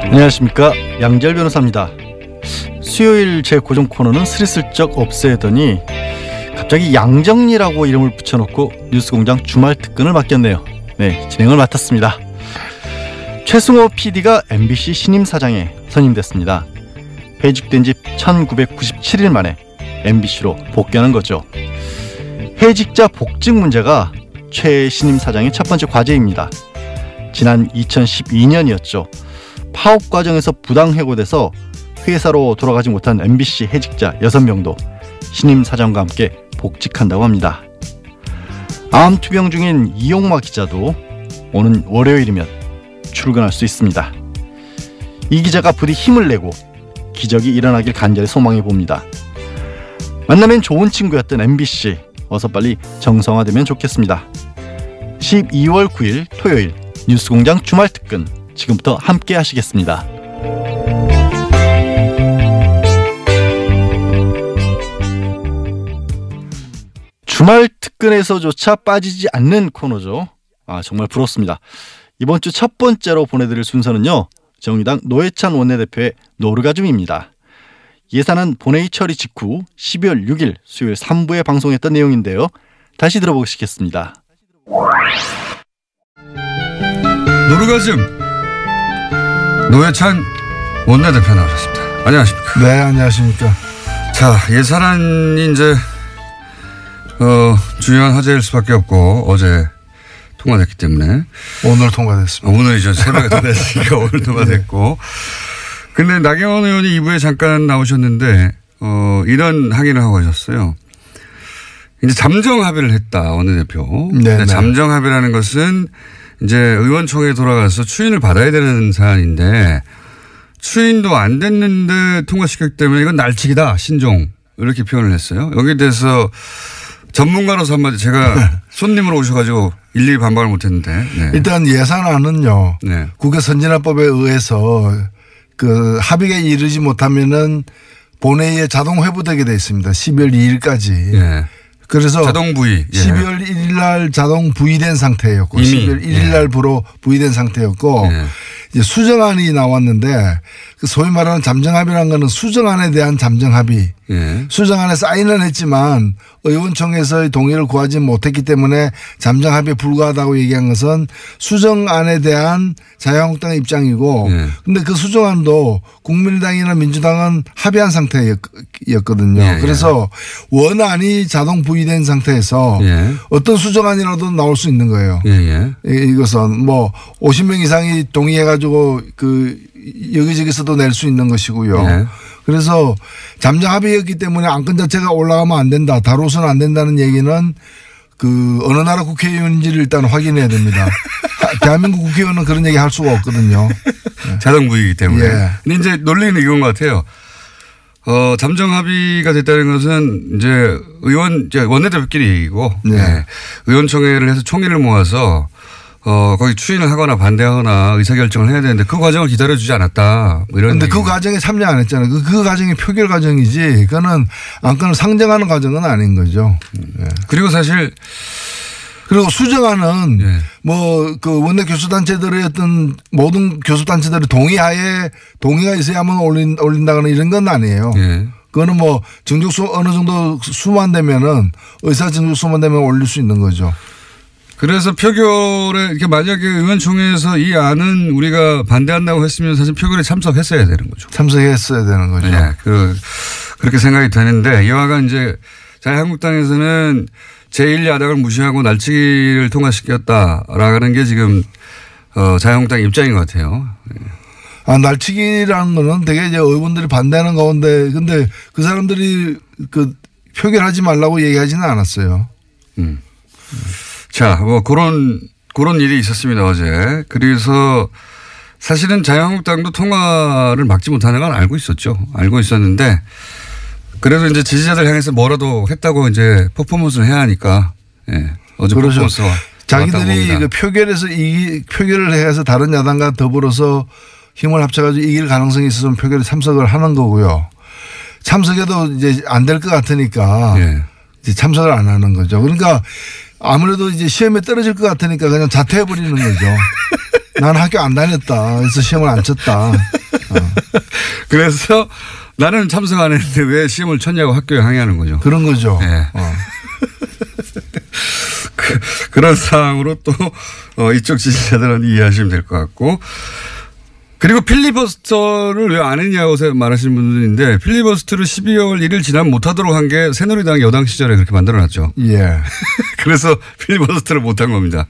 안녕하십니까, 양재열 변호사입니다. 수요일 제 고정 코너는 스리슬쩍 없애더니 갑자기 양정리라고 이름을 붙여놓고 뉴스공장 주말 특근을 맡겼네요. 네, 진행을 맡았습니다. 최승호 PD가 MBC 신임 사장에 선임됐습니다. 해직된 지 1997일 만에 MBC로 복귀하는 거죠. 해직자 복직 문제가 최 신임 사장의 첫 번째 과제입니다. 지난 2012년이었죠. 파업 과정에서 부당 해고돼서 회사로 돌아가지 못한 MBC 해직자 6명도 신임 사장과 함께 복직한다고 합니다. 암 투병 중인 이용마 기자도 오는 월요일이면 출근할 수 있습니다. 이 기자가 부디 힘을 내고 기적이 일어나길 간절히 소망해 봅니다. 만나면 좋은 친구였던 MBC, 어서 빨리 정상화되면 좋겠습니다. 12월 9일 토요일 뉴스공장 주말 특근, 지금부터 함께 하시겠습니다. 주말 특근에서조차 빠지지 않는 코너죠. 정말 부럽습니다. 이번 주 첫 번째로 보내드릴 순서는요, 정의당 노회찬 원내대표의 노르가즘입니다. 예산안 본회의 처리 직후 12월 6일 수요일 3부에 방송했던 내용인데요. 다시 들어보시겠습니다. 노르가즘 노회찬 원내대표 나오셨습니다. 안녕하십니까? 네, 안녕하십니까? 자, 예산안이 이제 중요한 화제일 수밖에 없고 어제 통과됐기 때문에 오늘 통과됐습니다. 오늘이죠. 새벽에 통과됐으니까 오늘 통과됐고. 근데 나경원 의원이 2부에 잠깐 나오셨는데 이런 항의를 하고 가셨어요. 이제 잠정 합의를 했다, 원내대표. 네. 잠정 합의라는 것은 이제 의원총회에 돌아가서 추인을 받아야 되는 사안인데 추인도 안 됐는데 통과시켰기 때문에 이건 날치기다, 신종, 이렇게 표현을 했어요. 여기에 대해서 전문가로서 한마디, 제가 손님으로 오셔가지고 일일이 반박을 못했는데. 네. 일단 예산안은요, 네, 국회 선진화법에 의해서 그 합의에 이르지 못하면은 본회의에 자동 회부되게 돼 있습니다. 12월 2일까지. 네. 그래서 자동 부의. 12월 1일 날 자동 부의된 상태였고, 이미 12월 1일 날 부의된 상태였고, 이제 수정안이 나왔는데 그 소위 말하는 잠정합의라는 거는 수정안에 대한 잠정합의. 수정안에 사인은 했지만 의원총회에서의 동의를 구하지 못했기 때문에 잠정합의에 불과하다고 얘기한 것은 수정안에 대한 자유한국당의 입장이고, 근데 그 수정안도 국민의당이나 민주당은 합의한 상태였거든요. 그래서 원안이 자동 부의된 상태에서 어떤 수정안이라도 나올 수 있는 거예요. 이것은 뭐 50명 이상이 동의해가지고 그 여기저기서도 낼 수 있는 것이고요. 그래서 잠정 합의였기 때문에 안건 자체가 올라가면 안 된다, 다뤄서는 안 된다는 얘기는 그 어느 나라 국회의원인지를 일단 확인해야 됩니다. 대한민국 국회의원은 그런 얘기 할 수가 없거든요. 자동 부의이기 때문에. 근데 이제 논리는 이건 것 같아요. 잠정 합의가 됐다는 것은 이제 원내대표끼리 얘기고, 의원총회를 해서 총의를 모아서 거기 추인을 하거나 반대하거나 의사결정을 해야 되는데 그 과정을 기다려주지 않았다. 뭐 이런. 그런데 그 과정에 참여 안 했잖아요. 그 과정이 표결 과정이지, 그거는 안건을 상정하는 과정은 아닌 거죠. 그리고 사실 그리고 수정안은 뭐 그 원내 교수단체들의 어떤 모든 교수단체들의 동의가 있어야만 올린다거나 이런 건 아니에요. 그거는 뭐 정족수 어느 정도 수만 되면은 의사 정족수만 되면 올릴 수 있는 거죠. 그래서 표결에 이렇게 만약에 의원총회에서 이 안은 우리가 반대한다고 했으면 사실 표결에 참석했어야 되는 거죠. 참석했어야 되는 거죠. 네, 그렇게 생각이 되는데 이와가 이제 자유한국당에서는 제1야당을 무시하고 날치기를 통과시켰다라는 게 지금 자유한국당 입장인 것 같아요. 날치기라는 거는 되게 이제 의원들이 반대하는 가운데, 근데 그 사람들이 그 표결하지 말라고 얘기하지는 않았어요. 자, 뭐 그런 일이 있었습니다, 어제. 그래서 사실은 자유한국당도 통과를 막지 못하는 건 알고 있었죠. 알고 있었는데 그래도 이제 지지자들 향해서 뭐라도 했다고 이제 퍼포먼스를 해야 하니까. 어제 그렇죠. 퍼포먼스가 자기들이 그 표결을 해서 다른 야당과 더불어서 힘을 합쳐가지고 이길 가능성이 있어서 표결에 참석을 하는 거고요. 참석해도 이제 안 될 것 같으니까 이제 참석을 안 하는 거죠. 그러니까 아무래도 이제 시험에 떨어질 것 같으니까 그냥 자퇴해버리는 거죠. 난 학교 안 다녔다. 그래서 시험을 안 쳤다. 그래서 나는 참석 안 했는데 왜 시험을 쳤냐고 학교에 항의하는 거죠. 그런 거죠. 네. 그런 상황으로 또 이쪽 지지자들은 이해하시면 될 것 같고. 그리고 필리버스터를 왜 안 했냐고 말하시는 분들인데 필리버스터를 12월 1일 지나면 못하도록 한 게 새누리당 여당 시절에 그렇게 만들어놨죠. 예. 그래서 필리버스터를 못한 겁니다.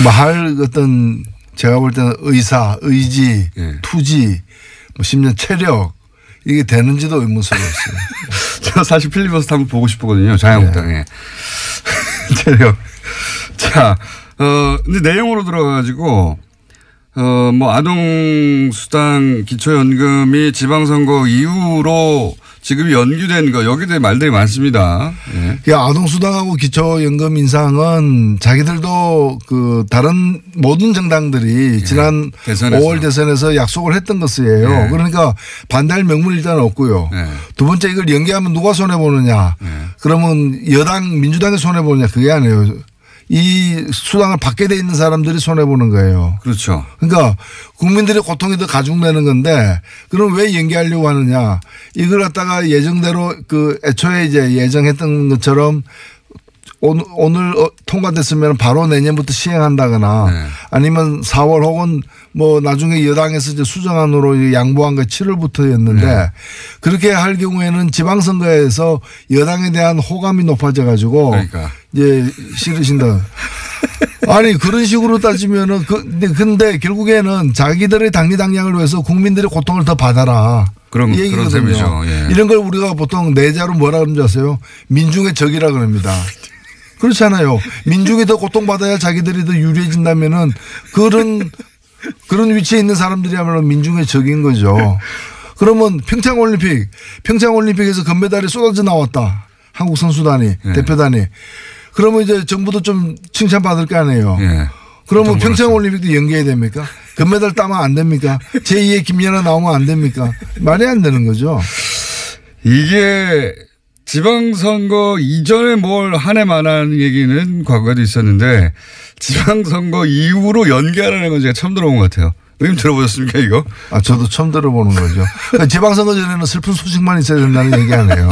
뭐 할 어떤 제가 볼 때는 의사, 의지, 예. 투지, 뭐 심지어 체력 이게 되는지도 의문스러웠어요. 저 사실 필리버스터 한번 보고 싶거든요. 자유한국당에. 네. 체력. 자, 근데 내용으로 들어가가지고 뭐 아동수당 기초연금이 지방선거 이후로 지금 연기된 거 여기에 대해 말들이 많습니다. 예. 아동수당하고 기초연금 인상은 자기들도 그 다른 모든 정당들이 지난 대선에서. 5월 대선에서 약속을 했던 것이에요. 그러니까 반대할 명분이 일단 없고요. 두 번째 이걸 연기하면 누가 손해보느냐. 그러면 여당 민주당이 손해보느냐 그게 아니에요. 이 수당을 받게 돼 있는 사람들이 손해보는 거예요. 그렇죠. 그러니까 국민들의 고통이 더 가중되는 건데 그럼 왜 연기하려고 하느냐. 이걸 갖다가 예정대로 그 애초에 이제 예정했던 것처럼 오늘 통과됐으면 바로 내년부터 시행한다거나 아니면 4월 혹은 뭐 나중에 여당에서 이제 수정안으로 양보한 게 7월부터였는데 그렇게 할 경우에는 지방선거에서 여당에 대한 호감이 높아져 가지고 그러니까. 이제 싫으신다. 아니 그런 식으로 따지면은 근데 결국에는 자기들의 당리당략을 위해서 국민들의 고통을 더 받아라. 그런 셈이죠. 예. 이런 걸 우리가 보통 내자로 뭐라 그러는지 아세요? 민중의 적이라 그럽니다. 그렇잖아요. 민중이 더 고통받아야 자기들이 더 유리해진다면은 그런 위치에 있는 사람들이야말로 민중의 적인 거죠. 그러면 평창올림픽에서 금메달이 쏟아져 나왔다. 한국 선수단이, 대표단이. 그러면 이제 정부도 좀 칭찬받을 거 아니에요. 그러면 평창올림픽도 연기해야 됩니까? 금메달 따면 안 됩니까? 제2의 김연아 나오면 안 됩니까? 말이 안 되는 거죠. 이게 지방선거 이전에 뭘 한 해만한 얘기는 과거에도 있었는데 지방선거 이후로 연기하라는 건 제가 처음 들어본 것 같아요. 의원님 들어보셨습니까 이거? 저도 처음 들어보는 거죠. 그러니까 지방선거 전에는 슬픈 소식만 있어야 된다는 얘기 아니에요.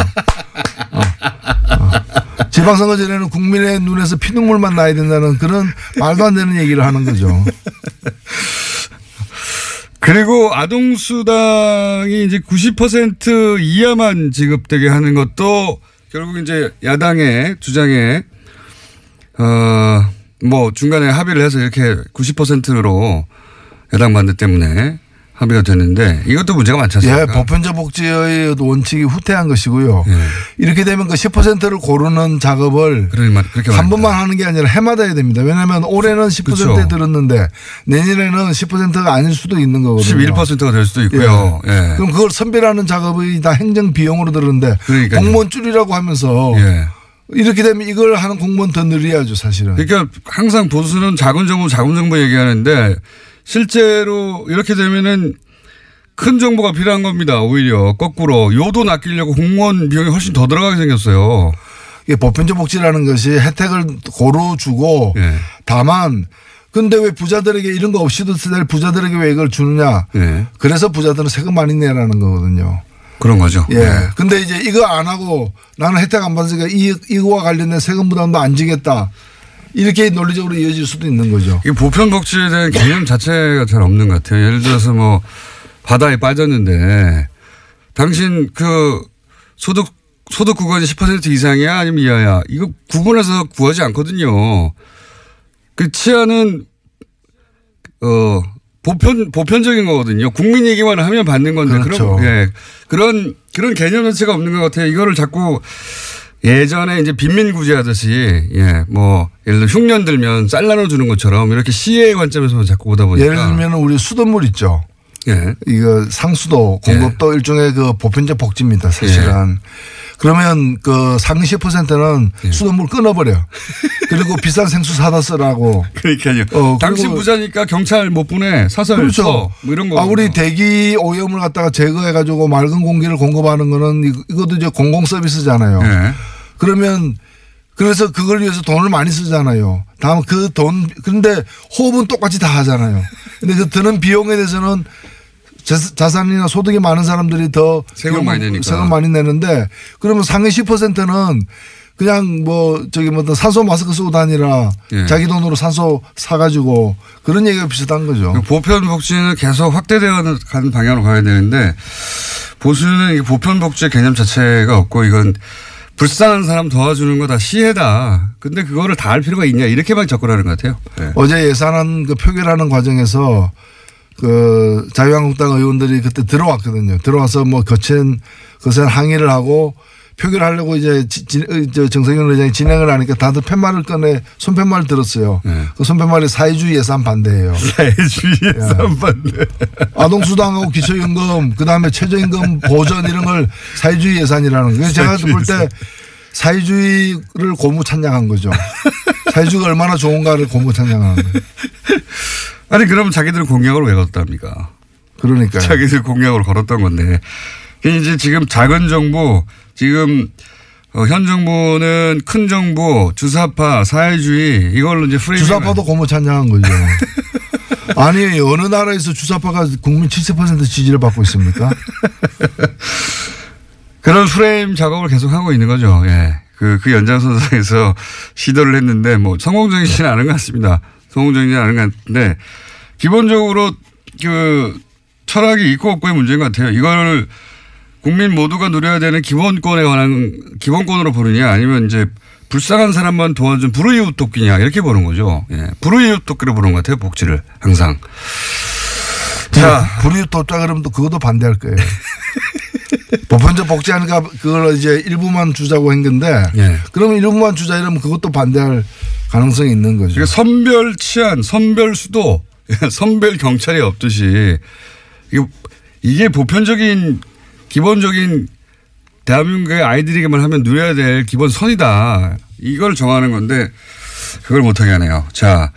지방선거 전에는 국민의 눈에서 피눈물만 나야 된다는 그런 말도 안 되는 얘기를 하는 거죠. 그리고 아동수당이 이제 90% 이하만 지급되게 하는 것도 결국 이제 야당의 주장에 뭐 중간에 합의를 해서 이렇게 90%로 야당 반대 때문에 합의가 됐는데 이것도 문제가 많지 않습니까? 예, 보편적 복지의 원칙이 후퇴한 것이고요. 이렇게 되면 그 10%를 고르는 작업을 한 번만 하는 게 아니라 해마다 해야 됩니다. 왜냐하면 올해는 10%에 그렇죠. 들었는데 내년에는 10%가 아닐 수도 있는 거거든요. 11%가 될 수도 있고요. 예. 그럼 그걸 선별하는 작업이 다 행정 비용으로 들었는데 공무원 줄이라고 하면서 이렇게 되면 이걸 하는 공무원 더 늘려야죠 사실은. 그러니까 항상 보수는 작은 정부 얘기하는데 실제로 이렇게 되면은 큰 정보가 필요한 겁니다. 오히려 거꾸로 요돈 아끼려고 공무원 비용이 훨씬 더 들어가게 생겼어요. 이게 보편적 복지라는 것이 혜택을 고루 주고 다만 근데 왜 부자들에게 이런 거 없이도 될 부자들에게 왜 이걸 주느냐. 그래서 부자들은 세금 많이 내라는 거거든요. 그런 거죠. 예. 근데 이제 이거 안 하고 나는 혜택 안 받으니까 이거와 관련된 세금 부담도 안 지겠다. 이렇게 논리적으로 이어질 수도 있는 거죠. 이 보편복지에 대한 개념 자체가 잘 없는 것 같아요. 예를 들어서 뭐 바다에 빠졌는데 당신 그 소득 구간이 10% 이상이야 아니면 이하야 이거 구분해서 구하지 않거든요. 그 치안은 보편적인 거거든요. 국민 얘기만 하면 받는 건데 그렇죠. 그런 개념 자체가 없는 것 같아요. 이거를 자꾸 예전에 이제 빈민구제하듯이 뭐 예를 들어 흉년 들면 쌀 나눠주는 것처럼 이렇게 시의 관점에서 자꾸 보다 보니까 예를 들면 우리 수돗물 있죠. 예. 이거 상수도 공급도 일종의 그 보편적 복지입니다. 사실은. 그러면 그 상위 10%는 수돗물 끊어버려. 그리고 비싼 생수 사다 쓰라고. 그러니까요. 당신 부자니까 경찰 못 보내. 사설 그렇죠. 뭐 이런 거. 우리 대기 오염을 갖다가 제거해가지고 맑은 공기를 공급하는 거는 이것도 이제 공공 서비스잖아요. 그러면 그래서 그걸 위해서 돈을 많이 쓰잖아요. 다음 그 돈, 그런데 호흡은 똑같이 다 하잖아요. 근데 그 드는 비용에 대해서는 자산이나 소득이 많은 사람들이 더 세금 많이 내니까. 세금 많이 내는데 그러면 상위 10%는 그냥 뭐 저기 뭐 산소 마스크 쓰고 다니라 예. 자기 돈으로 산소 사가지고 그런 얘기가 비슷한 거죠. 보편 복지는 계속 확대되어 가는 방향으로 가야 되는데 보수는 보편 복지의 개념 자체가 없고 이건 불쌍한 사람 도와주는 거 다 시혜다. 근데 그거를 다 할 필요가 있냐 이렇게만 접근하는 것 같아요. 네. 어제 예산안 그 표결하는 과정에서 그 자유한국당 의원들이 그때 들어왔거든요. 들어와서 뭐 거친 항의를 하고 표결하려고 이제 정세균 의장이 진행을 하니까 다들 팻말을 꺼내 손팻말을 들었어요. 네. 그 손팻말이 사회주의 예산 반대예요. 사회주의 예산 반대. 아동수당하고 기초연금 그다음에 최저임금 보전 이런 걸 사회주의 예산이라는 거예요. 제가 볼 때 사회주의를 고무 찬양한 거죠. 사회주의가 얼마나 좋은가를 고무 찬양하는 거예요. 아니 그러면 자기들은 공약으로 왜 걸었답니까? 그러니까요. 자기들 공약으로 걸었던 건데 이제 지금 작은 정부 지금 현 정부는 큰 정부 주사파 사회주의 이걸로 이제 프레임 주사파도 고무 찬양한 거죠. 아니 어느 나라에서 주사파가 국민 70% 지지를 받고 있습니까? 그런 프레임 작업을 계속 하고 있는 거죠. 예. 그 연장선상에서 시도를 했는데 뭐 성공적이지는 않은 것 같습니다. 성공적이지는 않은 것 같은데 기본적으로 그 철학이 있고 없고의 문제인 것 같아요. 이걸 국민 모두가 누려야 되는 기본권에 관한 기본권으로 보느냐 아니면 이제 불쌍한 사람만 도와준 불우이웃 돕기냐 이렇게 보는 거죠. 예. 불우이웃 돕기로 보는 것 같아요. 복지를 항상. 자, 불우이웃 돕자 그러면 또 그것도 반대할 거예요. 보편적 복지하니까 그걸 이제 일부만 주자고 한 건데 예. 그러면 일부만 주자 이러면 그것도 반대할 가능성이 있는 거죠. 그러니까 선별 치안, 선별 수도, 선별 경찰이 없듯이 이게 보편적인 기본적인 대한민국의 아이들에게만 하면 누려야 될 기본 선이다. 이걸 정하는 건데 그걸 못하게 하네요. 자,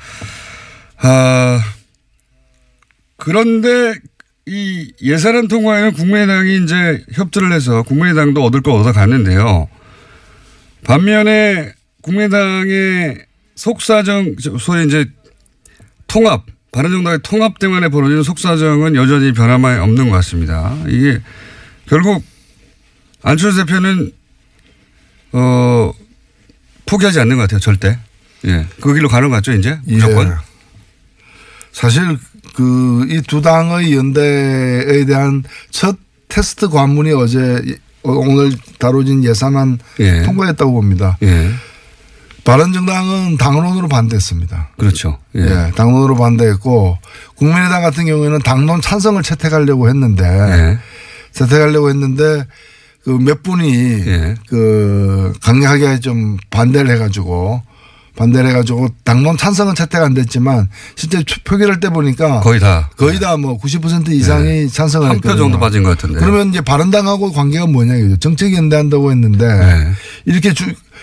그런데 이 예산안 통과에는 국민의당이 이제 협조를 해서 국민의당도 얻을 거 얻어갔는데요. 반면에 국민의당의 속사정, 소위 이제 통합, 바른정당의 통합 때문에 벌어지는 속사정은 여전히 변함이 없는 것 같습니다. 이게 결국 안철수 대표는 포기하지 않는 것 같아요. 절대. 예, 그 길로 가는 것 같죠, 이제 무조건. 예. 사실 이 두 당의 연대에 대한 첫 테스트 관문이 어제 오늘 다뤄진 예산안 예. 통과했다고 봅니다. 예. 바른정당은 당론으로 반대했습니다. 그렇죠. 예. 예, 당론으로 반대했고 국민의당 같은 경우에는 당론 찬성을 채택하려고 했는데 예. 그 몇 분이 예. 그 강력하게 좀 반대를 해가지고 당론 찬성은 채택 안 됐지만 실제 표결할 때 보니까 거의 다 뭐 90% 이상이 네. 찬성을 한 표 정도 빠진 것 같은데. 그러면 이제 바른당하고 관계가 뭐냐 이거죠. 정책 연대한다고 했는데 네. 이렇게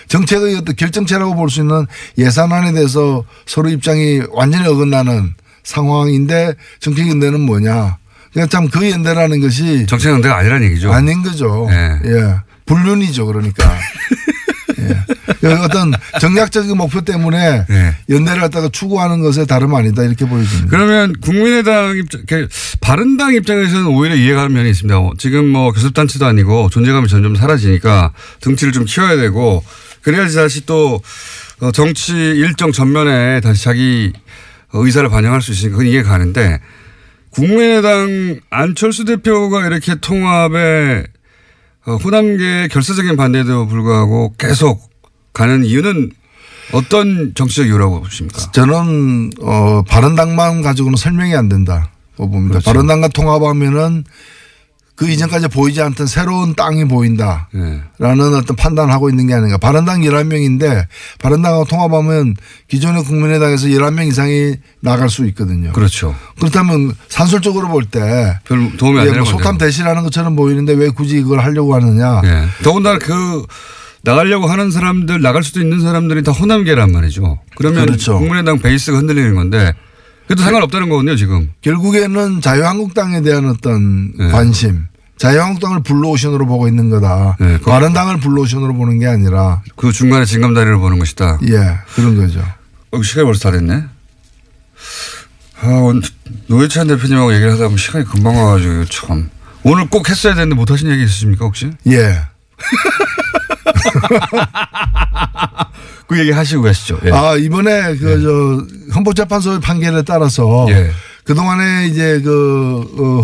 정책의 어떤 결정체라고 볼 수 있는 예산안에 대해서 서로 입장이 완전히 어긋나는 상황인데 정책 연대는 뭐냐. 그러니까 참 그 연대라는 것이 정책 연대가 아니라는 얘기죠. 아닌 거죠. 네. 예. 불륜이죠. 그러니까. 예. 어떤 정략적인 목표 때문에 네. 연대를 갖다가 추구하는 것에 다름 아니다 이렇게 보여집니다. 그러면 국민의당 바른당 입장에서는 오히려 이해가는 면이 있습니다. 지금 뭐 교섭단체도 아니고 존재감이 점점 사라지니까 등치를 좀 키워야 되고 그래야지 다시 또 정치 일정 전면에 다시 자기 의사를 반영할 수 있으니까 그건 이해가 가는데 국민의당 안철수 대표가 이렇게 통합에 호남계의 결사적인 반대에도 불구하고 계속 가는 이유는 어떤 정치적 이유라고 보십니까? 저는 바른당만 가지고는 설명이 안 된다고 봅니다. 그렇죠. 바른당과 통합하면은 그 이전까지 보이지 않던 새로운 땅이 보인다라는 네. 어떤 판단을 하고 있는 게 아닌가. 바른당 11명인데 바른당하고 통합하면 기존의 국민의당에서 11명 이상이 나갈 수 있거든요. 그렇죠. 그렇다면 산술적으로 볼 때 별 도움이 안 되는 거죠. 소탐 대실하는 것처럼 보이는데 왜 굳이 이걸 하려고 하느냐. 네. 더군다나 나가려고 하는 사람들 나갈 수도 있는 사람들이 다 호남계란 말이죠. 그러면 그렇죠. 국민의당 베이스가 흔들리는 건데 그래도 상관없다는 거군요 지금. 결국에는 자유한국당에 대한 어떤 네. 관심 자유한국당을 블루오션으로 보고 있는 거다. 네, 바른당을 블루오션으로 보는 게 아니라 그 중간에 징검다리를 보는 것이다. 예, 그런 거죠. 시간이 벌써 다 됐네. 노회찬 대표님하고 얘기를 하다 보면 시간이 금방 와가지고 참. 오늘 꼭 했어야 되는데 못 하신 얘기 있으십니까 혹시? 예. 그 얘기 하시고 가시죠. 예. 이번에 헌법재판소의 판결에 따라서 예. 그동안에 이제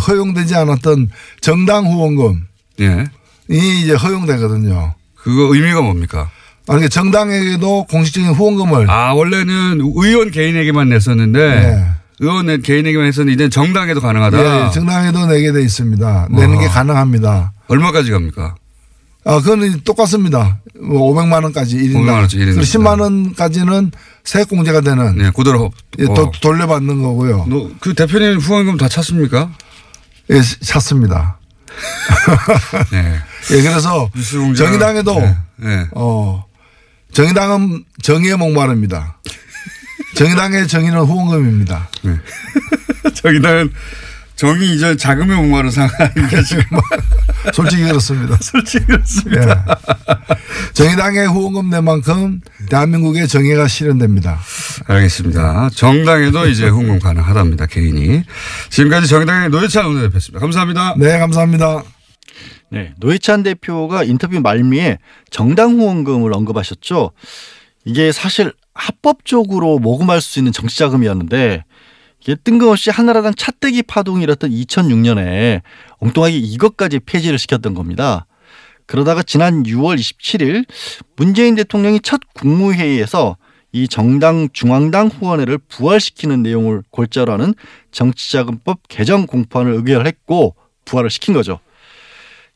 허용되지 않았던 정당 후원금이 예. 이제 허용되거든요. 그거 의미가 뭡니까? 그러니까 정당에게도 공식적인 후원금을. 원래는 의원 개인에게만 냈었는데. 예. 의원 개인에게만 했었는데 이제 정당에도 가능하다. 예, 정당에도 내게 돼 있습니다. 내는 게 가능합니다. 얼마까지 갑니까? 그건 똑같습니다. 500만 원까지 1인당. 500만 원짜리 1인당. 그리고 10만 원까지는 세액공제가 되는. 네, 그대로 돌려받는 거고요. 그 대표님 후원금 다 찼습니까? 예, 찼습니다. 네. 예, 그래서 정의당에도 네. 정의당은 정의에 목마릅니다. 정의당의 정의는 후원금입니다. 네. 정의당은 정의 이전 자금에 목마른 상황이니까 지금 솔직히 그렇습니다. 솔직히 그렇습니다. 예. 정의당의 후원금 낸 만큼 대한민국의 정의가 실현됩니다. 알겠습니다. 정당에도 이제 후원금 가능하답니다. 개인이. 지금까지 정의당의 노회찬 원내대표였습니다. 감사합니다. 네, 감사합니다. 네, 노회찬 대표가 인터뷰 말미에 정당 후원금을 언급하셨죠. 이게 사실 합법적으로 모금할 수 있는 정치자금이었는데 이게 뜬금없이 한나라당 차떼기 파동이 일었던 2006년에 엉뚱하게 이것까지 폐지를 시켰던 겁니다. 그러다가 지난 6월 27일 문재인 대통령이 첫 국무회의에서 이 정당 중앙당 후원회를 부활시키는 내용을 골자로 하는 정치자금법 개정 공판을 의결했고 부활을 시킨 거죠.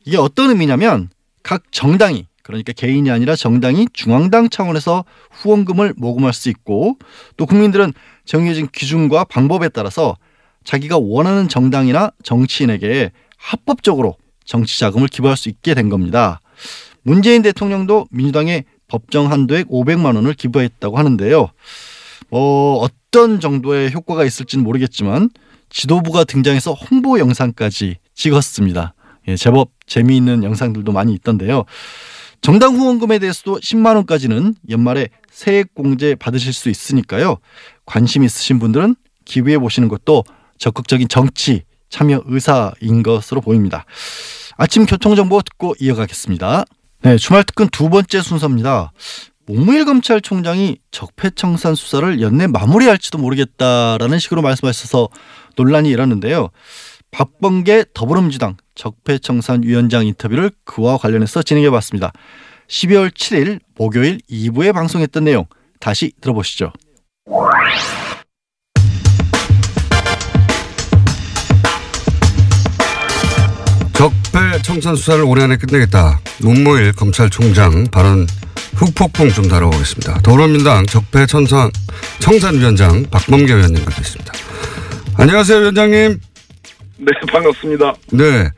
이게 어떤 의미냐면 각 정당이 그러니까 개인이 아니라 정당이 중앙당 차원에서 후원금을 모금할 수 있고 또 국민들은 정해진 기준과 방법에 따라서 자기가 원하는 정당이나 정치인에게 합법적으로 정치자금을 기부할 수 있게 된 겁니다. 문재인 대통령도 민주당에 법정 한도액 500만 원을 기부했다고 하는데요. 어떤 정도의 효과가 있을지는 모르겠지만 지도부가 등장해서 홍보 영상까지 찍었습니다. 예, 제법 재미있는 영상들도 많이 있던데요. 정당 후원금에 대해서도 10만 원까지는 연말에 세액공제 받으실 수 있으니까요. 관심 있으신 분들은 기부해 보시는 것도 적극적인 정치 참여 의사인 것으로 보입니다. 아침 교통정보 듣고 이어가겠습니다. 네, 주말 특근 두 번째 순서입니다. 문무일 검찰총장이 적폐청산 수사를 연내 마무리할지도 모르겠다라는 식으로 말씀하셔서 논란이 일었는데요. 박범계 더불어민주당 적폐청산위원장 인터뷰를 그와 관련해서 진행해봤습니다. 12월 7일 목요일 2부에 방송했던 내용 다시 들어보시죠. 적폐청산 수사를 올해 안에 끝내겠다. 문무일 검찰총장 발언 후폭풍 좀 다뤄보겠습니다. 더불어민주당 적폐청산위원장 박범계 위원님 모셨습니다. 안녕하세요, 위원장님. 네, 반갑습니다. 네.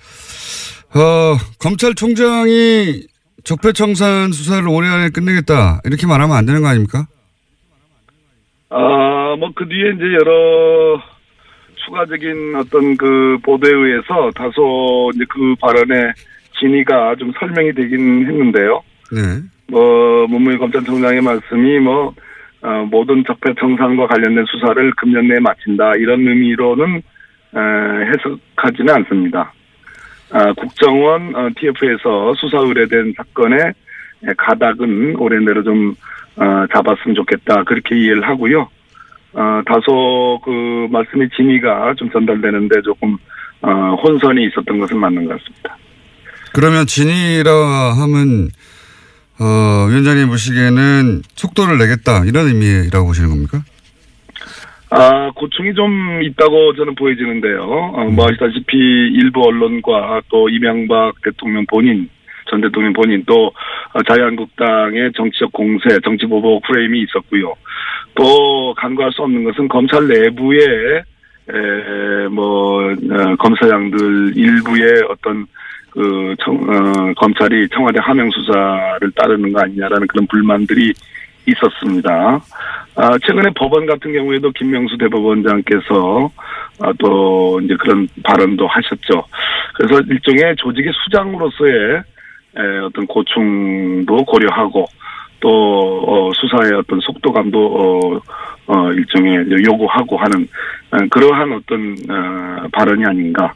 검찰총장이 적폐청산 수사를 올해 안에 끝내겠다. 이렇게 말하면 안 되는 거 아닙니까? 그 뒤에 이제 여러 추가적인 어떤 그 보도에 의해서 다소 이제 그 발언의 진위가 좀 설명이 되긴 했는데요. 네. 문무일 검찰총장의 말씀이 모든 적폐청산과 관련된 수사를 금년 내에 마친다. 이런 의미로는 해석하지는 않습니다. 국정원 TF에서 수사 의뢰된 사건의 가닥은 올해 내로 좀 잡았으면 좋겠다. 그렇게 이해를 하고요. 다소 그 말씀의 진위가 좀 전달되는데 조금 혼선이 있었던 것은 맞는 것 같습니다. 그러면 진위라 하면 위원장님 보시기에는 속도를 내겠다 이런 의미라고 보시는 겁니까? 고충이 좀 있다고 저는 보여지는데요. 아시다시피 일부 언론과 또 이명박 대통령 본인, 전 대통령 본인 또 자유한국당의 정치적 공세, 정치보복 프레임이 있었고요. 또 간과할 수 없는 것은 검찰 내부에 검사장들 일부의 어떤 검찰이 청와대 하명 수사를 따르는 거 아니냐라는 그런 불만들이 있었습니다. 최근에 법원 같은 경우에도 김명수 대법원장께서 또 이제 그런 발언도 하셨죠. 그래서 일종의 조직의 수장으로서의 어떤 고충도 고려하고 또 수사의 어떤 속도감도 일종의 요구하고 하는 그러한 어떤 발언이 아닌가.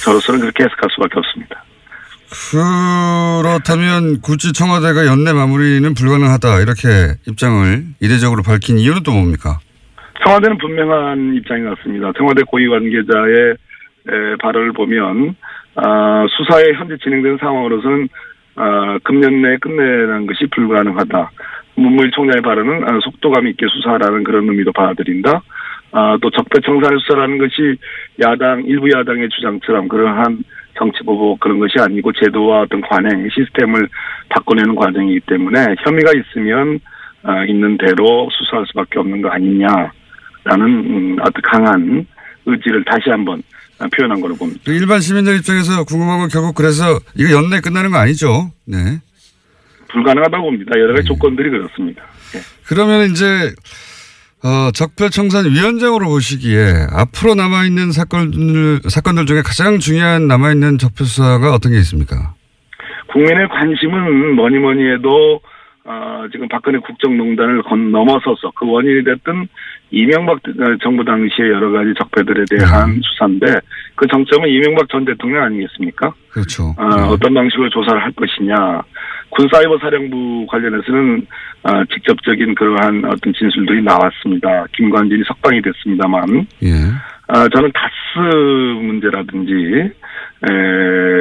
저로서는 그렇게 해석할 수밖에 없습니다. 그렇다면 굳이 청와대가 연내 마무리는 불가능하다 이렇게 입장을 이례적으로 밝힌 이유는 또 뭡니까? 청와대는 분명한 입장인 것 같습니다. 청와대 고위 관계자의 발언을 보면 수사에 현재 진행되는 상황으로서는 금년 내에 끝내는 것이 불가능하다. 문무일 총장의 발언은 속도감 있게 수사하라는 그런 의미도 받아들인다. 또 적폐청산의 수사라는 것이 일부 야당의 주장처럼 그러한 정치보복 그런 것이 아니고 제도와 어떤 관행 시스템을 바꿔내는 과정이기 때문에 혐의가 있으면 있는 대로 수사할 수밖에 없는 거 아니냐라는 아주 강한 의지를 다시 한번 표현한 걸로 봅니다. 일반 시민들 입장에서 궁금한 건 결국 그래서 이거 연내에 끝나는 거 아니죠? 네. 불가능하다고 봅니다. 여러 가지 조건들이 그렇습니다. 네. 그러면 이제 적폐청산위원장으로 보시기에 앞으로 남아있는 사건들 중에 가장 중요한 남아있는 적폐수사가 어떤 게 있습니까? 국민의 관심은 뭐니 해도 지금 박근혜 국정농단을 넘어서서 그 원인이 됐던 이명박 정부 당시의 여러 가지 적폐들에 대한 수사인데 그 정점은 이명박 전 대통령 아니겠습니까? 그렇죠. 어떤 방식으로 조사를 할 것이냐. 군사이버사령부 관련해서는 직접적인 그러한 어떤 진술들이 나왔습니다. 김관진이 석방이 됐습니다만 예. 저는 다스 문제라든지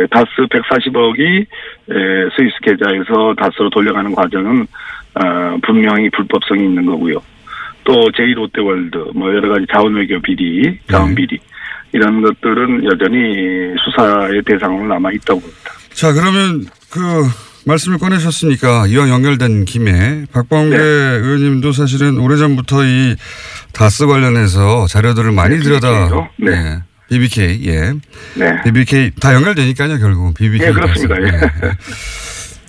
다스 140억이 스위스 계좌에서 다스로 돌려가는 과정은 분명히 불법성이 있는 거고요. 또 제2롯데월드 여러 가지 자원외교 비리, 자원비리 이런 것들은 여전히 수사의 대상으로 남아 있다고 봅니다. 자, 그러면 말씀을 꺼내셨으니까 이왕 연결된 김에 박범계 의원님도 사실은 오래전부터 이 다스 관련해서 자료들을 많이 들여다. 네. BBK, 예. 네. BBK 다 연결되니까요, 결국은. BBK. 네, 그렇습니다. 예.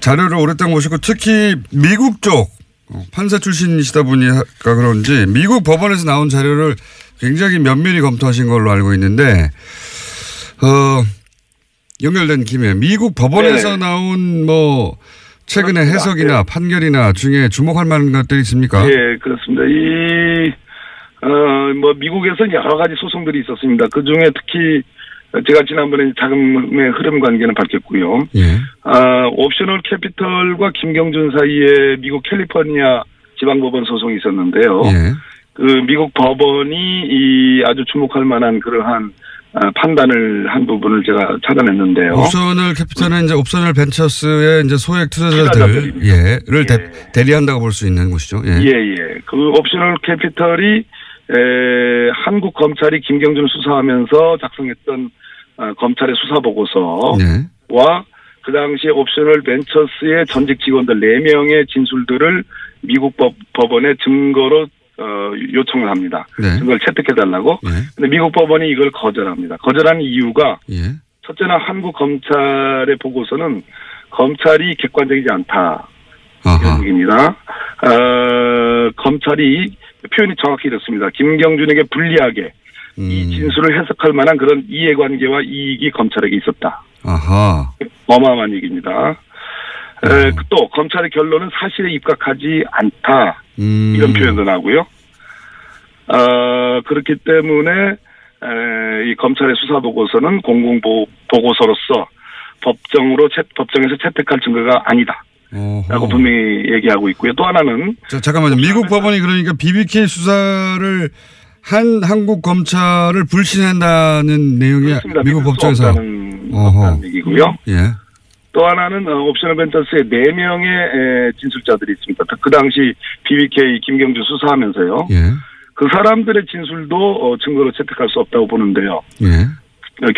자료를 오랫동안 보시고 특히 미국 쪽 판사 출신이시다 보니까 그런지 미국 법원에서 나온 자료를 굉장히 면밀히 검토하신 걸로 알고 있는데, 연결된 김에 미국 법원에서 나온 최근의 해석이나 판결이나 중에 주목할 만한 것들이 있습니까? 예, 그렇습니다. 미국에서는 여러 가지 소송들이 있었습니다. 그 중에 특히 제가 지난번에 자금의 흐름 관계는 밝혔고요. 예. 옵셔널 캐피털과 김경준 사이에 미국 캘리포니아 지방법원 소송이 있었는데요. 예. 그 미국 법원이 아주 주목할 만한 그러한 판단을 한 부분을 제가 찾아냈는데요. 옵셔널 캐피털은 이제 옵셔널 벤처스의 이제 소액 투자자들을 대리한다고 볼 수 있는 곳이죠. 예. 그 옵셔널 캐피털이 한국 검찰이 김경준을 수사하면서 작성했던 검찰의 수사 보고서와 그 당시에 옵셔널 벤처스의 전직 직원들 4명의 진술들을 미국 법원에 증거로 요청을 합니다. 증거를 채택해달라고. 근데 미국 법원이 이걸 거절합니다. 거절한 이유가 첫째는 한국 검찰의 보고서는 검찰이 객관적이지 않다. 이런 얘기입니다. 검찰이 표현이 정확히 이렇습니다. 김경준에게 불리하게 이 진술을 해석할 만한 그런 이해관계와 이익이 검찰에게 있었다. 아하. 어마어마한 얘기입니다. 또 검찰의 결론은 사실에 입각하지 않다. 이런 표현도 나오고요. 그렇기 때문에 이 검찰의 수사 보고서는 공공 보고서로서 법정에서 채택할 증거가 아니다. 라고 분명히 얘기하고 있고요. 또 하나는 잠깐만요. 미국 법원이 그러니까 BBK 수사를 한 한국 검찰을 불신한다는 내용이 미국 법정에서 없다는 얘기고요. 예. 또 하나는 옵셔널 벤처스의 4명의 진술자들이 있습니다. 그 당시 BBK 김경준 수사하면서요. 예. 그 사람들의 진술도 증거로 채택할 수 없다고 보는데요. 예.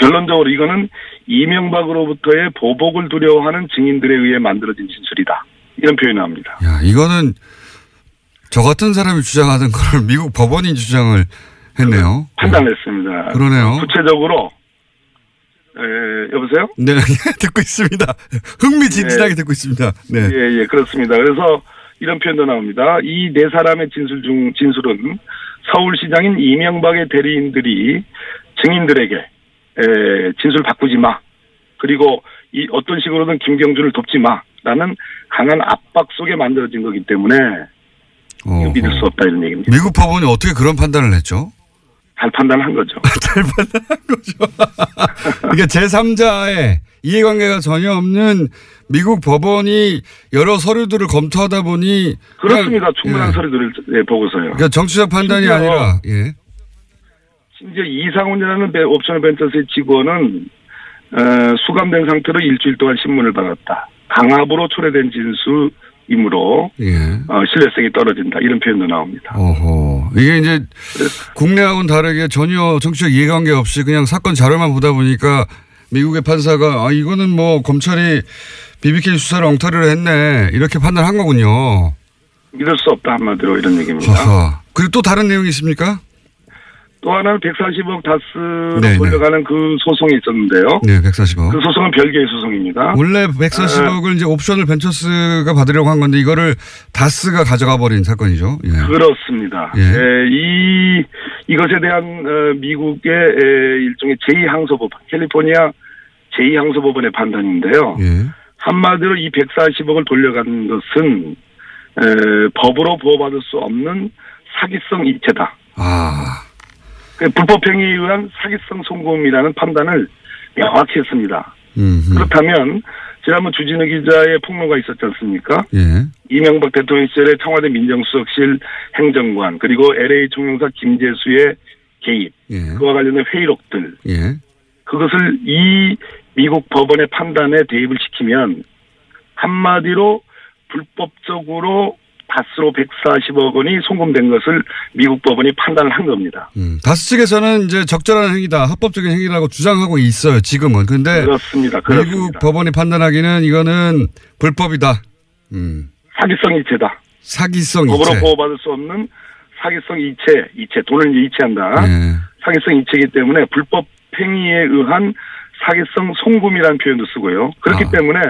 결론적으로 이거는 이명박으로부터의 보복을 두려워하는 증인들에 의해 만들어진 진술이다. 이런 표현이 나옵니다. 야, 이거는 저 같은 사람이 주장하던 걸 미국 법원이 주장을 했네요. 판단했습니다. 그러네요. 구체적으로 여보세요? 네, 듣고 있습니다. 흥미진진하게 듣고 있습니다. 네. 예, 그렇습니다. 그래서 이런 표현도 나옵니다. 이 4사람의 진술은 서울시장인 이명박의 대리인들이 증인들에게 진술 바꾸지 마. 그리고 이 어떤 식으로든 김경준을 돕지 마라는 강한 압박 속에 만들어진 거기 때문에 믿을 수 없다 이런 얘기입니다. 미국 법원이 어떻게 그런 판단을 했죠? 잘 판단한 거죠. 잘 판단한 거죠. 그러니까 제3자의 이해관계가 전혀 없는 미국 법원이 여러 서류들을 검토하다 보니 그렇습니다. 충분한 서류들을 보고서요. 그러니까 정치적 판단이 아니라 심지어 이상훈이라는 옵셔널 벤처스의 직원은 수감된 상태로 일주일 동안 신문을 받았다. 강압으로 초래된 진술이므로 신뢰성이 떨어진다. 이런 표현도 나옵니다. 이게 이제 국내하고는 다르게 전혀 정치적 이해관계 없이 그냥 사건 자료만 보다 보니까 미국의 판사가 이거는 뭐 검찰이 BBK 수사를 엉터리로 했네 이렇게 판단한 거군요. 믿을 수 없다 한마디로 이런 얘기입니다. 그리고 또 다른 내용이 있습니까? 또 하나는 140억 다스로 돌려가는 그 소송이 있었는데요. 네, 140억. 그 소송은 별개의 소송입니다. 원래 140억을 이제 옵션을 벤처스가 받으려고 한 건데 이거를 다스가 가져가 버린 사건이죠. 그렇습니다. 이것에 대한 미국의 일종의 제2항소법원, 캘리포니아 제2항소법원의 판단인데요. 한마디로 이 140억을 돌려간 것은 법으로 보호받을 수 없는 사기성 이체다. 불법행위에 의한 사기성 송금이라는 판단을 명확히 했습니다. 그렇다면 지난번 주진우 기자의 폭로가 있었지 않습니까? 이명박 대통령 시절에 청와대 민정수석실 행정관 그리고 LA 총영사 김재수의 개입 그와 관련된 회의록들 그것을 이 미국 법원의 판단에 대입을 시키면 한마디로 불법적으로 다스로 140억 원이 송금된 것을 미국 법원이 판단을 한 겁니다. 다스 측에서는 이제 적절한 행위다, 합법적인 행위라고 주장하고 있어요. 지금은. 그런데 그렇습니다. 미국 법원이 판단하기는 이거는 불법이다. 사기성 이체다. 사기성 이체. 법으로 보호받을 수 없는 사기성 이체. 돈을 이제 이체한다. 사기성 이체이기 때문에 불법 행위에 의한 사기성 송금이라는 표현도 쓰고요. 그렇기 때문에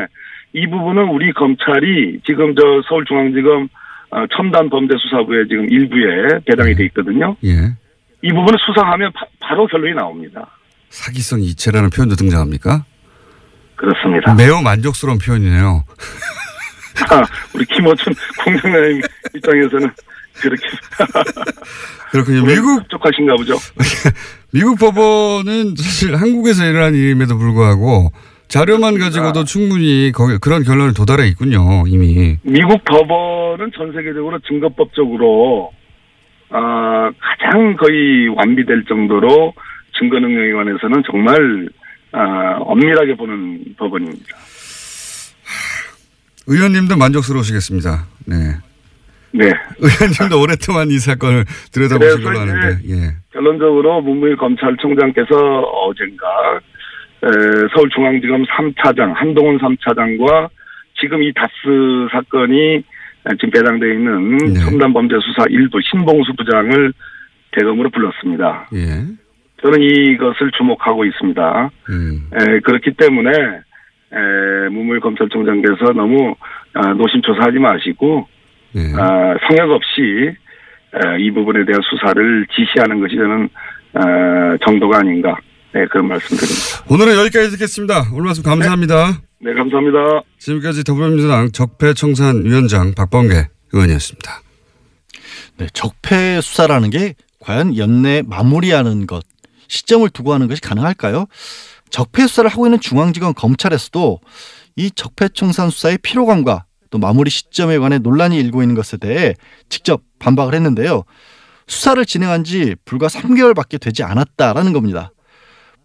이 부분은 우리 검찰이 지금 서울중앙지검 첨단범죄수사부에 지금 일부에 배당이 돼 있거든요. 이 부분을 수사하면 바로 결론이 나옵니다. 사기성 이체라는 표현도 등장합니까? 그렇습니다. 매우 만족스러운 표현이네요. 우리 김어준 공장장님 입장에서는 그렇게. 그렇군요. 미국 족하신가 보죠. 미국 법원은 사실 한국에서 일어난 일임에도 불구하고 자료만 가지고도 충분히 그런 결론에 도달해 있군요, 이미. 미국 법원은 전 세계적으로 증거법적으로 가장 거의 완비될 정도로 증거 능력에 관해서는 정말 엄밀하게 보는 법원입니다. 의원님도 만족스러우시겠습니다. 네. 의원님도 오랫동안 이 사건을 들여다보신 걸로 아는데. 결론적으로 문무일 검찰총장께서 어젠가 서울중앙지검 3차장 한동훈 3차장과 지금 이 다스 사건이 지금 배당되어 있는 첨단범죄수사 1부 신봉수 부장을 대검으로 불렀습니다. 저는 이것을 주목하고 있습니다. 그렇기 때문에 문무일 검찰총장께서 너무 노심초사하지 마시고 성역 없이 이 부분에 대한 수사를 지시하는 것이 저는 정도가 아닌가 그런 말씀드립니다. 오늘은 여기까지 듣겠습니다. 오늘 말씀 감사합니다. 네, 감사합니다. 지금까지 더불어민주당 적폐청산위원장 박범계 의원이었습니다. 네, 적폐 수사라는 게 과연 연내 마무리하는 것, 시점을 두고 하는 것이 가능할까요? 적폐 수사를 하고 있는 중앙지검 검찰에서도 이 적폐청산 수사의 피로감과 또 마무리 시점에 관해 논란이 일고 있는 것에 대해 직접 반박을 했는데요. 수사를 진행한 지 불과 3개월밖에 되지 않았다라는 겁니다.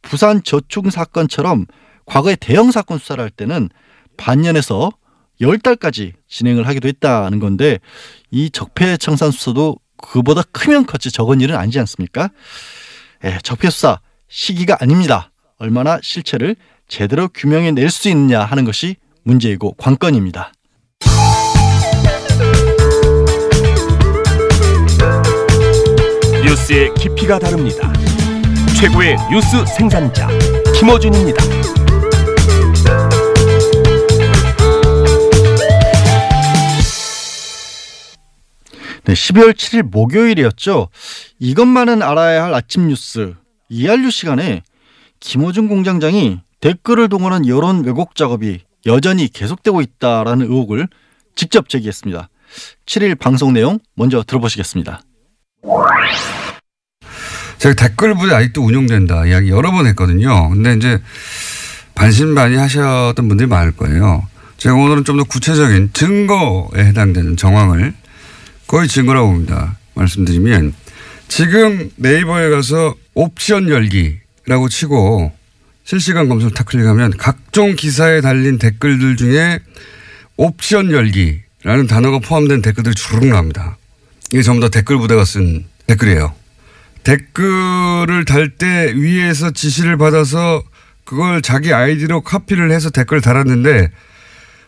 부산 저축 사건처럼 과거에 대형 사건 수사를 할 때는 반년에서 10달까지 진행을 하기도 했다는 건데 이 적폐청산 수사도 그보다 크면 컸지 적은 일은 아니지 않습니까? 적폐 수사 시기가 아닙니다. 얼마나 실체를 제대로 규명해낼 수 있느냐 하는 것이 문제이고 관건입니다. 뉴스의 깊이가 다릅니다. 최고의 뉴스 생산자 김어준입니다. 네, 12월 7일 목요일이었죠. 이것만은 알아야 할 아침 뉴스 이알류 시간에 김어준 공장장이 댓글을 동원한 여론 왜곡 작업이 여전히 계속되고 있다라는 의혹을 직접 제기했습니다. 7일 방송 내용 먼저 들어보시겠습니다. 제가 댓글 부대 아직도 운영된다 이야기 여러 번 했거든요. 근데 이제 반신반의하셨던 분들이 많을 거예요. 제가 오늘은 좀 더 구체적인 증거에 해당되는 정황을 거의 증거라고 봅니다. 말씀드리면 지금 네이버에 가서 옵션 열기라고 치고 실시간 검색을 탁 클릭하면 각종 기사에 달린 댓글들 중에 옵션 열기라는 단어가 포함된 댓글들이 주르륵 나옵니다. 이게 전부 다 댓글 부대가 쓴 댓글이에요. 댓글을 달 때 위에서 지시를 받아서 그걸 자기 아이디로 카피를 해서 댓글을 달았는데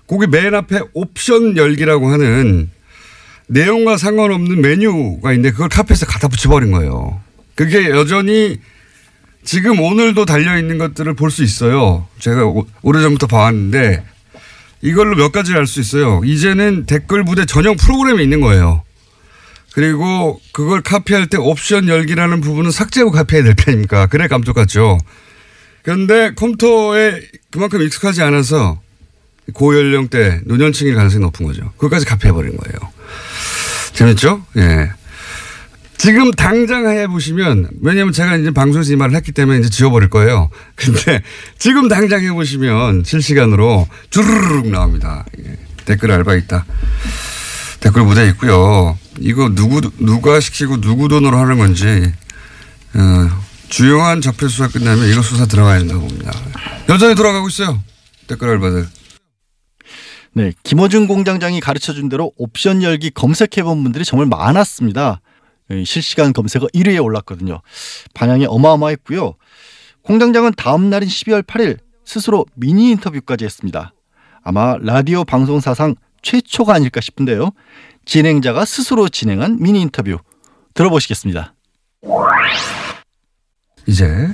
거기 맨 앞에 옵션 열기라고 하는 내용과 상관없는 메뉴가 있는데 그걸 카피해서 갖다 붙여버린 거예요. 그게 여전히 지금 오늘도 달려있는 것들을 볼 수 있어요. 제가 오래전부터 봐왔는데 이걸로 몇 가지를 알 수 있어요. 이제는 댓글 부대 전용 프로그램이 있는 거예요. 그리고 그걸 카피할 때 옵션 열기라는 부분은 삭제하고 카피해야 될 편입니까? 그래 깜짝같죠. 그런데 컴퓨터에 그만큼 익숙하지 않아서 고연령대 노년층일 가능성이 높은 거죠. 그것까지 카피해버린 거예요. 재밌죠? 예. 지금 당장 해보시면, 왜냐면 제가 이제 방송에서 이 말을 했기 때문에 이제 지워버릴 거예요. 근데 지금 당장 해보시면 실시간으로 주르륵 나옵니다. 예. 댓글 알바 있다. 댓글 무대 있고요. 이거 누가 시키고 누구 돈으로 하는 건지, 주요한 적폐 수사 끝나면 이거 수사 들어가야 된다고 봅니다. 여전히 돌아가고 있어요. 댓글 알바들. 네, 김어준 공장장이 가르쳐준 대로 옵션 열기 검색해본 분들이 정말 많았습니다. 실시간 검색어 1위에 올랐거든요. 반향이 어마어마했고요. 공장장은 다음 날인 12월 8일 스스로 미니 인터뷰까지 했습니다. 아마 라디오 방송 사상 최초가 아닐까 싶은데요. 진행자가 스스로 진행한 미니 인터뷰 들어보시겠습니다. 이제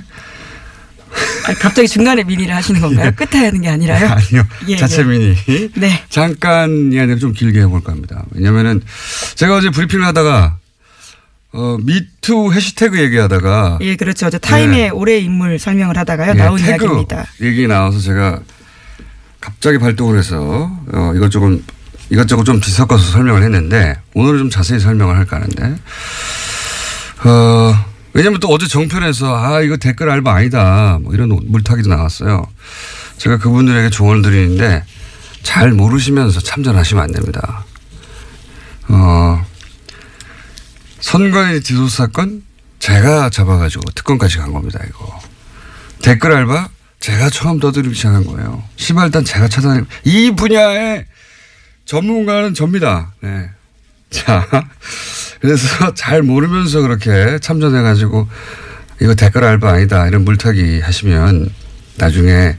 갑자기 중간에 미니를 하시는 건가요? 끝에 하는 게 아니라요? 아니요. 자체 미니. 네. 잠깐 이야기를 좀 길게 해볼까 합니다. 왜냐면은 제가 어제 브리핑을 하다가 미투 해시태그 얘기하다가 예, 그렇죠. 저 타임의 올해 인물 설명을 하다가요. 나온 태그 이야기입니다. 얘기 나와서 제가 갑자기 발동을 해서 이것저것 좀 뒤섞어서 설명을 했는데 오늘은 좀 자세히 설명을 할까 하는데 왜냐면 또 어제 정편에서 이거 댓글 알바 아니다 뭐 이런 물타기도 나왔어요. 제가 그분들에게 조언을 드리는데 잘 모르시면서 참전하시면 안 됩니다. 선관위 뒤소 사건 제가 잡아가지고 특검까지 간 겁니다. 이거 댓글 알바 제가 처음 떠들기 시작한 거예요. 시발단 제가 찾아내고 이 분야의 전문가는 접니다. 네. 자, 그래서 잘 모르면서 그렇게 참전해가지고 이거 댓글 알바 아니다 이런 물타기 하시면 나중에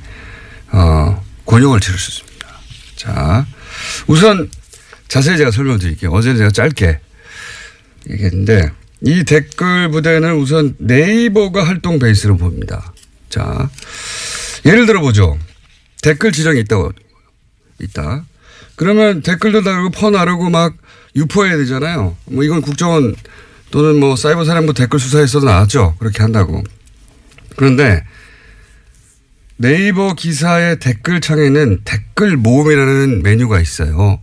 곤욕을 치를 수 있습니다. 자, 우선 자세히 제가 설명드릴게요. 어제는 제가 짧게 얘기했는데 이 댓글 부대는 우선 네이버가 활동 베이스로 봅니다. 자, 예를 들어 보죠. 댓글 지정이 있다. 그러면 댓글도 다르고 퍼 나르고 막 유포해야 되잖아요. 뭐 이건 국정원 또는 뭐 사이버 사령부 댓글 수사에서도 나왔죠. 그렇게 한다고. 그런데 네이버 기사의 댓글 창에는 댓글 모음이라는 메뉴가 있어요.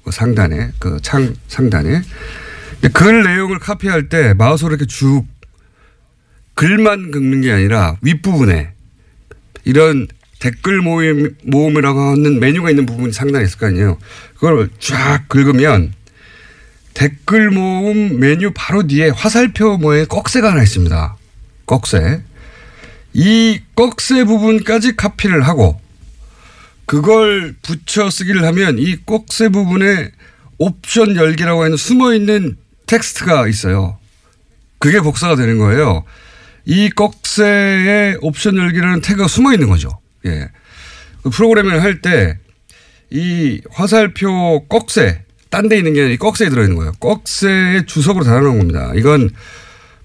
그 상단에, 그 창 상단에. 글 내용을 카피할 때 마우스로 이렇게 쭉 글만 긁는 게 아니라 윗부분에 이런 댓글 모음이라고 하는 메뉴가 있는 부분이 상단에 있을 거 아니에요. 그걸 쫙 긁으면 댓글 모음 메뉴 바로 뒤에 화살표 모양의 꺽쇠가 하나 있습니다. 꺽쇠. 이 꺽쇠 부분까지 카피를 하고 그걸 붙여 쓰기를 하면 이 꺽쇠 부분에 옵션 열기라고 하는 숨어있는 텍스트가 있어요. 그게 복사가 되는 거예요. 이 꺽쇠에 옵션 열기라는 태그가 숨어있는 거죠. 예. 그 프로그래밍을 할 때 이 화살표 꺽쇠, 딴 데 있는 게 아니라 이 꺽쇠에 들어있는 거예요. 꺽쇠의 주석으로 달아놓은 겁니다. 이건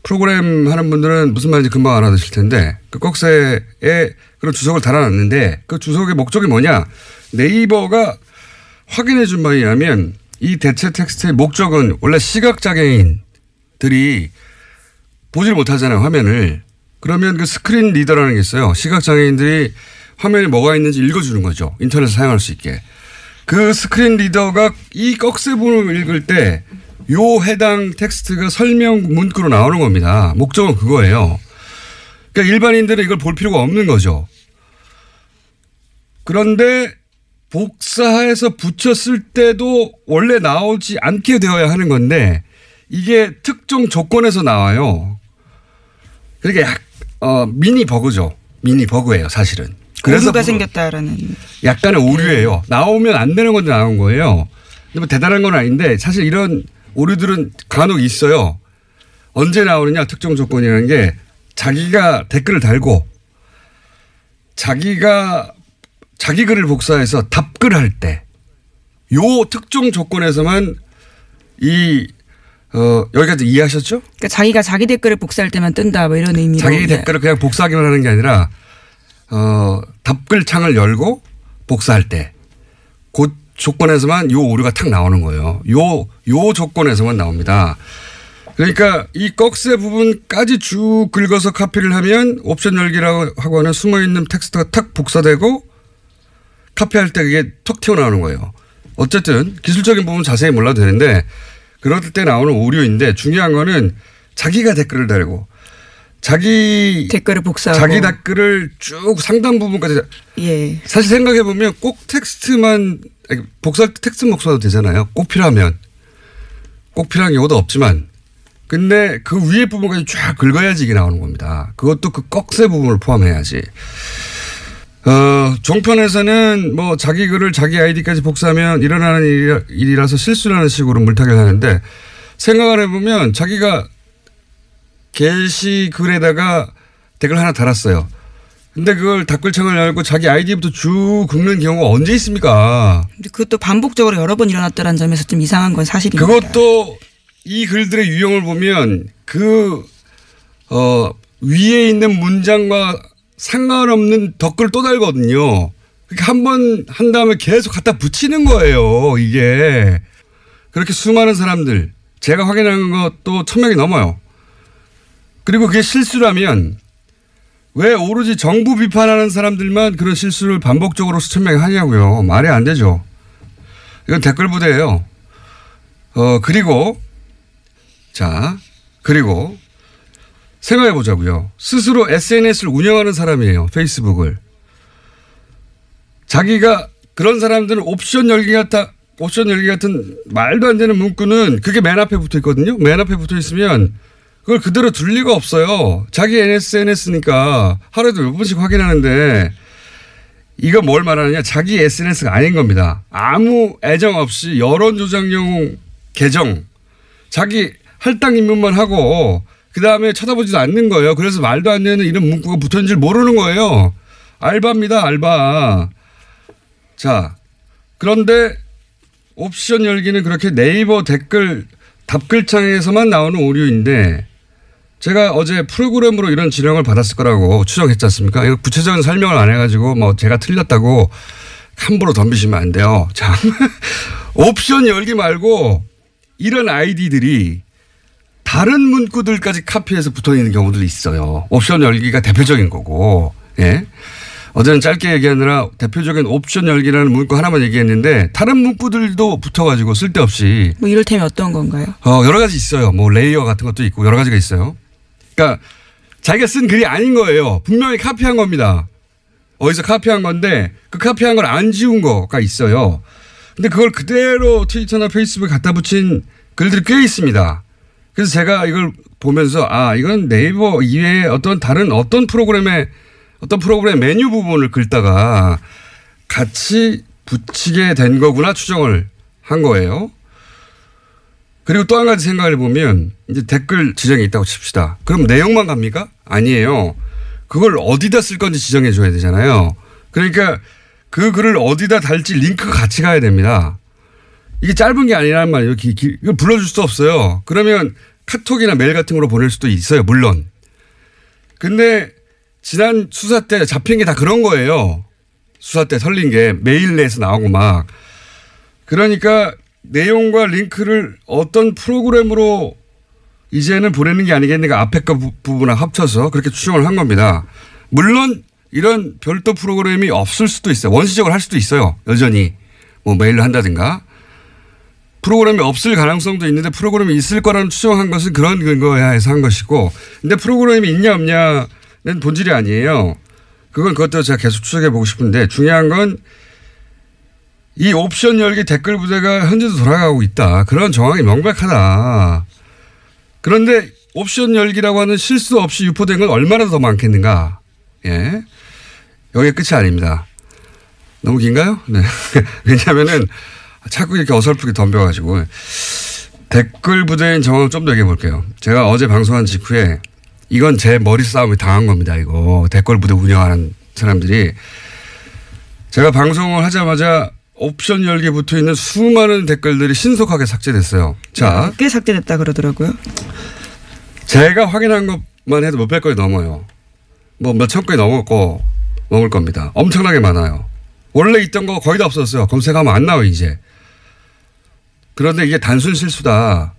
프로그램 하는 분들은 무슨 말인지 금방 알아듣실 텐데 그 꺽쇠에 그런 주석을 달아놨는데 그 주석의 목적이 뭐냐. 네이버가 확인해 준 바에 의하면 이 대체 텍스트의 목적은 원래 시각장애인들이 보질 못하잖아요. 화면을. 그러면 그 스크린 리더라는 게 있어요. 시각장애인들이 화면에 뭐가 있는지 읽어주는 거죠. 인터넷을 사용할 수 있게. 그 스크린 리더가 이 꺽쇠 부분을 읽을 때 요 해당 텍스트가 설명 문구로 나오는 겁니다. 목적은 그거예요. 그러니까 일반인들은 이걸 볼 필요가 없는 거죠. 그런데 복사해서 붙였을 때도 원래 나오지 않게 되어야 하는 건데 이게 특정 조건에서 나와요. 그러니까 미니 버그죠. 미니 버그예요, 사실은. 그래서 오류가 생겼다라는. 약간의 오류예요. 나오면 안 되는 건데 나온 거예요. 근데 뭐 대단한 건 아닌데 사실 이런 오류들은 간혹 있어요. 언제 나오느냐 특정 조건이라는 게 자기가 댓글을 달고 자기 글을 복사해서 답글 할 때 요 특정 조건에서만 여기까지 이해하셨죠? 그러니까 자기가 자기 댓글을 복사할 때만 뜬다 뭐 이런 의미로. 자기 댓글을 그냥 복사하기만 하는 게 아니라 답글 창을 열고 복사할 때 그 조건에서만 요 오류가 탁 나오는 거예요. 요 조건에서만 나옵니다. 그러니까 이 꺽쇠 부분까지 쭉 긁어서 카피를 하면 옵션 열기라고 하고 하는 숨어있는 텍스트가 탁 복사되고 카피할 때 그게 톡 튀어나오는 거예요. 어쨌든 기술적인 부분 자세히 몰라도 되는데 그럴 때 나오는 오류인데 중요한 거는 자기가 댓글을 달고 자기 댓글을 복사하고 자기 댓글을 쭉 상당 부분까지 예. 사실 생각해 보면 꼭 텍스트만 복사할 때 텍스트 복사도 되잖아요. 꼭 필요한 경우도 없지만 근데 그 위에 부분까지 쫙 긁어야지 이게 나오는 겁니다. 그것도 그 꺽쇠 부분을 포함해야지. 종편에서는 뭐 자기 글을 자기 아이디까지 복사하면 일어나는 일이라서 실수라는 식으로 물타기를 하는데 생각을 해보면 자기가 게시글에다가 댓글 하나 달았어요. 근데 그걸 댓글창을 열고 자기 아이디부터 쭉 긁는 경우가 언제 있습니까? 근데 그것도 반복적으로 여러 번 일어났다는 점에서 좀 이상한 건 사실입니다. 그것도 이 글들의 유형을 보면 위에 있는 문장과 상관없는 덧글 또 달거든요. 그러니까 한 번 한 다음에 계속 갖다 붙이는 거예요. 이게. 그렇게 수많은 사람들 제가 확인한 것도 1000명이 넘어요. 그리고 그게 실수라면 왜 오로지 정부 비판하는 사람들만 그런 실수를 반복적으로 수천 명이 하냐고요. 말이 안 되죠. 이건 댓글 부대예요. 그리고 생각해 보자고요. 스스로 SNS를 운영하는 사람이에요. 페이스북을. 자기가 그런 사람들은 옵션 열기 같은 말도 안 되는 문구는 그게 맨 앞에 붙어 있거든요. 맨 앞에 붙어 있으면 그걸 그대로 둘 리가 없어요. 자기 SNS니까 하루에도 몇 번씩 확인하는데 이거 뭘 말하느냐. 자기 SNS가 아닌 겁니다. 아무 애정 없이 여론 조작용 계정. 자기 할당 입문만 하고 그다음에 쳐다보지도 않는 거예요. 그래서 말도 안 되는 이런 문구가 붙었는 줄 모르는 거예요. 알바입니다. 알바. 자, 그런데 옵션 열기는 그렇게 네이버 답글창에서만 나오는 오류인데 제가 어제 프로그램으로 이런 지령을 받았을 거라고 추정했지 않습니까? 이거 구체적인 설명을 안 해가지고 뭐 제가 틀렸다고 함부로 덤비시면 안 돼요. 자, 옵션 열기 말고 이런 아이디들이 다른 문구들까지 카피해서 붙어 있는 경우들이 있어요. 옵션 열기가 대표적인 거고, 예. 어제는 짧게 얘기하느라 대표적인 옵션 열기라는 문구 하나만 얘기했는데 다른 문구들도 붙어가지고 쓸데없이. 뭐 이를테면 어떤 건가요? 여러 가지 있어요. 뭐 레이어 같은 것도 있고 여러 가지가 있어요. 그러니까 자기가 쓴 글이 아닌 거예요. 분명히 카피한 겁니다. 어디서 카피한 건데 그 카피한 걸 안 지운 거가 있어요. 근데 그걸 그대로 트위터나 페이스북에 갖다 붙인 글들이 꽤 있습니다. 그래서 제가 이걸 보면서 이건 네이버 이외에 어떤 프로그램의 메뉴 부분을 긁다가 같이 붙이게 된 거구나 추정을 한 거예요. 그리고 또 한 가지 생각을 해보면 이제 댓글 지정이 있다고 칩시다. 그럼 내용만 갑니까? 아니에요. 그걸 어디다 쓸 건지 지정해 줘야 되잖아요. 그러니까 그 글을 어디다 달지 링크가 같이 가야 됩니다. 이게 짧은 게 아니란 말이에요. 이걸 불러줄 수 없어요. 그러면 카톡이나 메일 같은 거로 보낼 수도 있어요. 물론. 근데 지난 수사 때 잡힌 게 다 그런 거예요. 수사 때 털린 게 메일 내에서 나오고 막. 그러니까 내용과 링크를 어떤 프로그램으로 이제는 보내는 게 아니겠는가 앞에 거 부분하고 합쳐서 그렇게 추정을 한 겁니다. 물론 이런 별도 프로그램이 없을 수도 있어요. 원시적으로 할 수도 있어요. 여전히 뭐 메일로 한다든가. 프로그램이 없을 가능성도 있는데 프로그램이 있을 거라는 추정한 것은 그런 근거에 해서 한 것이고 근데 프로그램이 있냐 없냐는 본질이 아니에요. 그것도 제가 계속 추적해 보고 싶은데 중요한 건 이 옵션 열기 댓글 부대가 현재도 돌아가고 있다. 그런 정황이 명백하다. 그런데 옵션 열기라고 하는 실수 없이 유포된 건 얼마나 더 많겠는가. 예. 여기가 끝이 아닙니다. 너무 긴가요? 네. 왜냐하면은 자꾸 이렇게 어설프게 덤벼가지고 댓글 부대인 정황을 좀 더 얘기해 볼게요. 제가 어제 방송한 직후에 이건 제 머리 싸움이 당한 겁니다. 이거 댓글 부대 운영하는 사람들이 제가 방송을 하자마자 옵션 열기에 붙어 있는 수많은 댓글들이 신속하게 삭제됐어요. 자, 꽤 삭제됐다 그러더라고요. 제가 확인한 것만 해도 몇백 건이 넘어요. 뭐 몇천 건이 넘을 겁니다. 엄청나게 많아요. 원래 있던 거 거의 다 없었어요. 검색하면 안 나와요 이제. 그런데 이게 단순 실수다.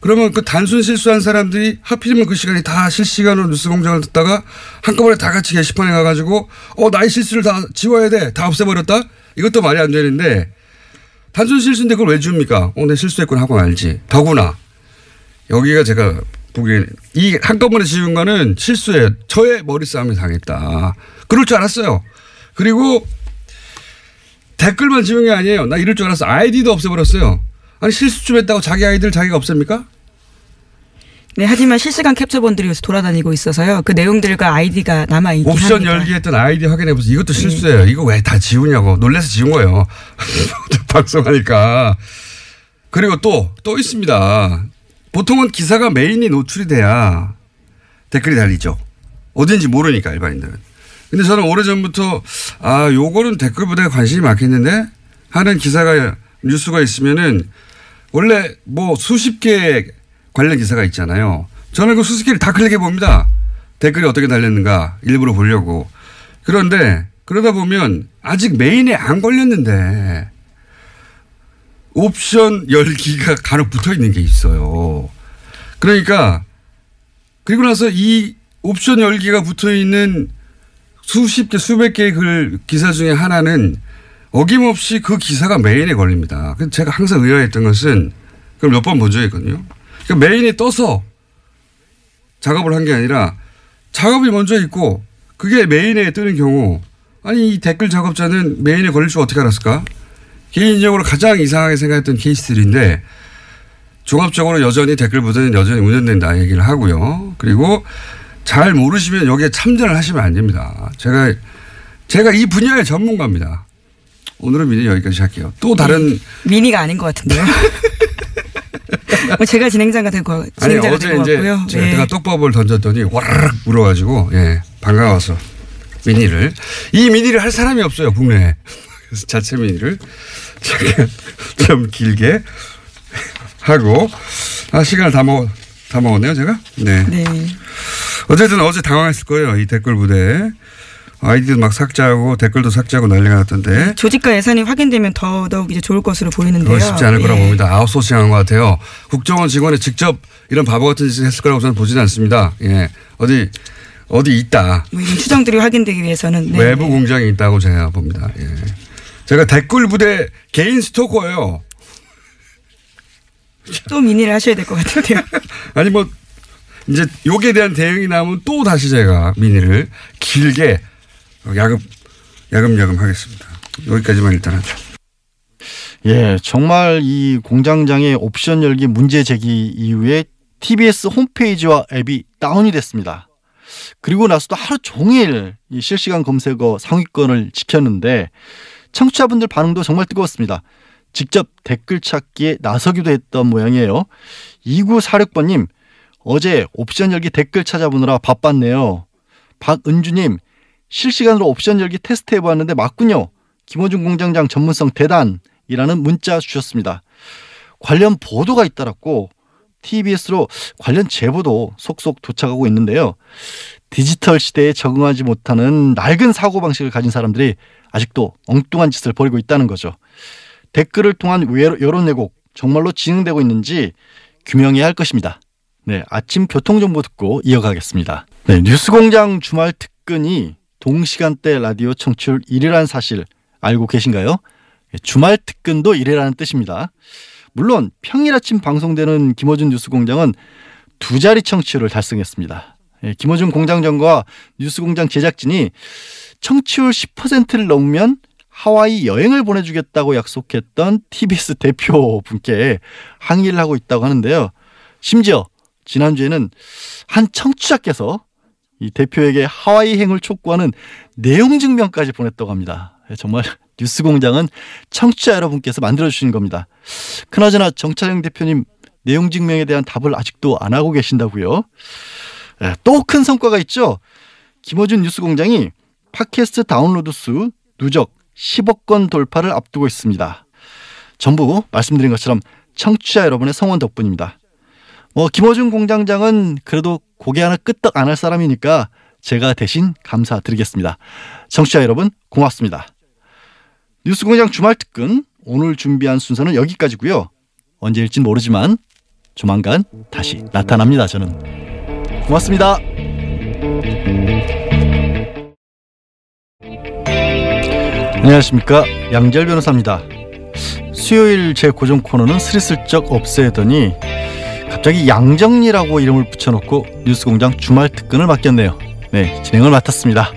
그러면 그 단순 실수한 사람들이 하필이면 그 시간에 다 실시간으로 뉴스 공장을 듣다가 한꺼번에 다 같이 게시판에 가가지고 나의 실수를 다 지워야 돼. 다 없애버렸다. 이것도 말이 안 되는데 단순 실수인데 그걸 왜 지웁니까? 내 실수했구나 하고 말지. 더구나 여기가 제가 보기에는 이 한꺼번에 지운 거는 실수예요. 저의 머리 싸움이 당했다. 그럴 줄 알았어요. 그리고 댓글만 지운 게 아니에요. 나 이럴 줄 알았어. 아이디도 없애버렸어요. 아니 실수 좀 했다고 자기 아이디를 자기가 없앱니까? 네, 하지만 실시간 캡처본들이 요새 돌아다니고 있어서요. 그 내용들과 아이디가 남아있긴 합니다. 옵션 열기했던 아이디 확인해보세요. 이것도 실수예요. 이거 왜 다 지우냐고. 놀라서 지운 거예요. 방송하니까. 그리고 또 있습니다. 보통은 기사가 메인이 노출이 돼야 댓글이 달리죠. 어딘지 모르니까 일반인들은. 근데 저는 오래전부터 요거는 댓글 부대가 관심이 많겠는데 하는 기사가 뉴스가 있으면은 원래 뭐 수십 개 관련 기사가 있잖아요. 저는 그 수십 개를 다 클릭해 봅니다. 댓글이 어떻게 달렸는가 일부러 보려고. 그런데 그러다 보면 아직 메인에 안 걸렸는데 옵션 열기가 간혹 붙어 있는 게 있어요. 그러니까 그리고 나서 이 옵션 열기가 붙어 있는 수십 개 수백 개의 글 기사 중에 하나는 어김없이 그 기사가 메인에 걸립니다. 그래서 제가 항상 의아했던 것은 그걸 몇 번 본 적이 있거든요. 그러니까 메인에 떠서 작업을 한 게 아니라 작업이 먼저 있고 그게 메인에 뜨는 경우 아니 이 댓글 작업자는 메인에 걸릴 줄 어떻게 알았을까? 개인적으로 가장 이상하게 생각했던 케이스들인데 종합적으로 여전히 댓글 부대는 여전히 운영된다 얘기를 하고요. 그리고 잘 모르시면 여기에 참전을 하시면 안 됩니다. 제가 이 분야의 전문가입니다. 오늘은 미니 여기까지 할게요. 또 다른 미니가 아닌 것 같은데요. 제가 진행자가 된 것 같고요. 어제 이제 제가 떡밥을 던졌더니 와르르 물어가지고 반가워서 이 미니를 할 사람이 없어요 국내에. 그래서 자체 미니를 제가 좀 길게 하고 시간을 다 먹었네요 제가. 네. 어쨌든 어제 당황했을 거예요 이 댓글 부대. 아이디도 막 삭제하고 댓글도 삭제하고 난리가 났던데. 조직과 예산이 확인되면 더더욱 이제 좋을 것으로 보이는데요. 쉽지 않을 거라고 봅니다. 아웃소싱한 것 같아요. 국정원 직원이 직접 이런 바보 같은 짓을 했을 거라고 저는 보지는 않습니다. 어디 있다. 뭐 이런 추정들이 확인되기 위해서는 외부 공장이 있다고 제가 봅니다. 제가 댓글 부대 개인 스토커예요. 또 민의를 하셔야 될 것 같은데요. 아니 뭐 이제 여기에 대한 대응이 나오면 또 다시 제가 민의를 길게 야금야금 하겠습니다. 여기까지만 일단 하죠. 정말 이 공장장의 옵션 열기 문제 제기 이후에 TBS 홈페이지와 앱이 다운이 됐습니다. 그리고 나서도 하루 종일 이 실시간 검색어 상위권을 지켰는데 청취자분들 반응도 정말 뜨거웠습니다. 직접 댓글 찾기에 나서기도 했던 모양이에요. 2946번님 어제 옵션 열기 댓글 찾아보느라 바빴네요. 박은주님 실시간으로 옵션 열기 테스트 해보았는데 맞군요. 김어준 공장장 전문성 대단이라는 문자 주셨습니다. 관련 보도가 잇따랐고 TBS로 관련 제보도 속속 도착하고 있는데요. 디지털 시대에 적응하지 못하는 낡은 사고방식을 가진 사람들이 아직도 엉뚱한 짓을 벌이고 있다는 거죠. 댓글을 통한 여론 왜곡 정말로 진행되고 있는지 규명해야 할 것입니다. 네, 아침 교통정보 듣고 이어가겠습니다. 네, 뉴스공장 주말 특근이 동시간대 라디오 청취율 1위라는 사실 알고 계신가요? 주말 특근도 1위라는 뜻입니다. 물론 평일 아침 방송되는 김어준 뉴스공장은 2자리 청취율을 달성했습니다. 김어준 공장장과 뉴스공장 제작진이 청취율 10%를 넘으면 하와이 여행을 보내주겠다고 약속했던 TBS 대표분께 항의를 하고 있다고 하는데요. 심지어 지난주에는 한 청취자께서 이 대표에게 하와이행을 촉구하는 내용 증명까지 보냈다고 합니다. 정말 뉴스공장은 청취자 여러분께서 만들어주신 겁니다. 그나저나 정차영 대표님 내용 증명에 대한 답을 아직도 안 하고 계신다고요? 또 큰 성과가 있죠. 김어준 뉴스공장이 팟캐스트 다운로드 수 누적 10억 건 돌파를 앞두고 있습니다. 전부 말씀드린 것처럼 청취자 여러분의 성원 덕분입니다. 김어준 공장장은 그래도 고개 하나 끄떡 안 할 사람이니까 제가 대신 감사드리겠습니다. 청취자 여러분 고맙습니다. 뉴스공장 주말 특근 오늘 준비한 순서는 여기까지고요. 언제일진 모르지만 조만간 다시 나타납니다. 저는 고맙습니다. 안녕하십니까, 양재열 변호사입니다. 수요일 제 고정 코너는 스리슬쩍 없애더니 갑자기 양정리라고 이름을 붙여놓고 뉴스공장 주말 특근을 맡겼네요. 네, 진행을 맡았습니다.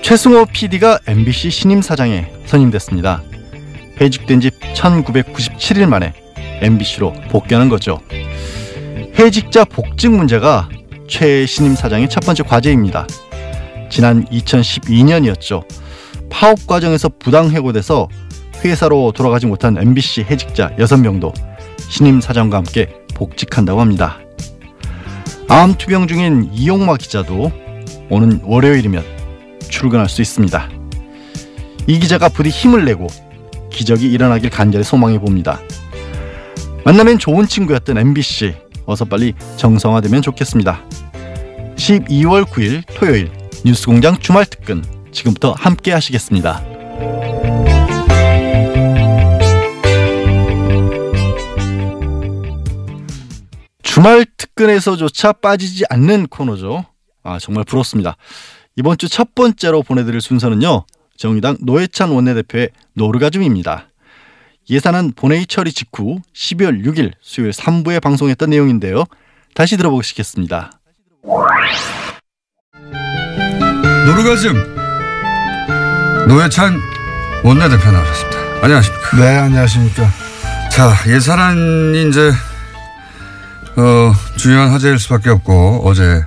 최승호 PD가 MBC 신임 사장에 선임됐습니다. 해직된 지 1997일 만에 MBC로 복귀하는 거죠. 해직자 복직 문제가 최 신임 사장의 첫 번째 과제입니다. 지난 2012년이었죠. 파업 과정에서 부당 해고돼서 회사로 돌아가지 못한 MBC 해직자 6명도 신임 사장과 함께 복직한다고 합니다. 암 투병 중인 이용마 기자도 오는 월요일이면 출근할 수 있습니다. 이 기자가 부디 힘을 내고 기적이 일어나길 간절히 소망해 봅니다. 만나면 좋은 친구였던 MBC 어서 빨리 정상화되면 좋겠습니다. 12월 9일 토요일 뉴스공장 주말 특근 지금부터 함께 하시겠습니다. 주말 특근에서조차 빠지지 않는 코너죠. 정말 부럽습니다. 이번 주 첫 번째로 보내드릴 순서는요, 정의당 노회찬 원내대표의 노르가즘입니다. 예산안 본회의 처리 직후 12월 6일 수요일 3부에 방송했던 내용인데요. 다시 들어보시겠습니다. 노르가즘 노회찬 원내대표 나오셨습니다. 안녕하십니까? 네, 안녕하십니까? 자, 예산안이 이제 중요한 화제일 수밖에 없고 어제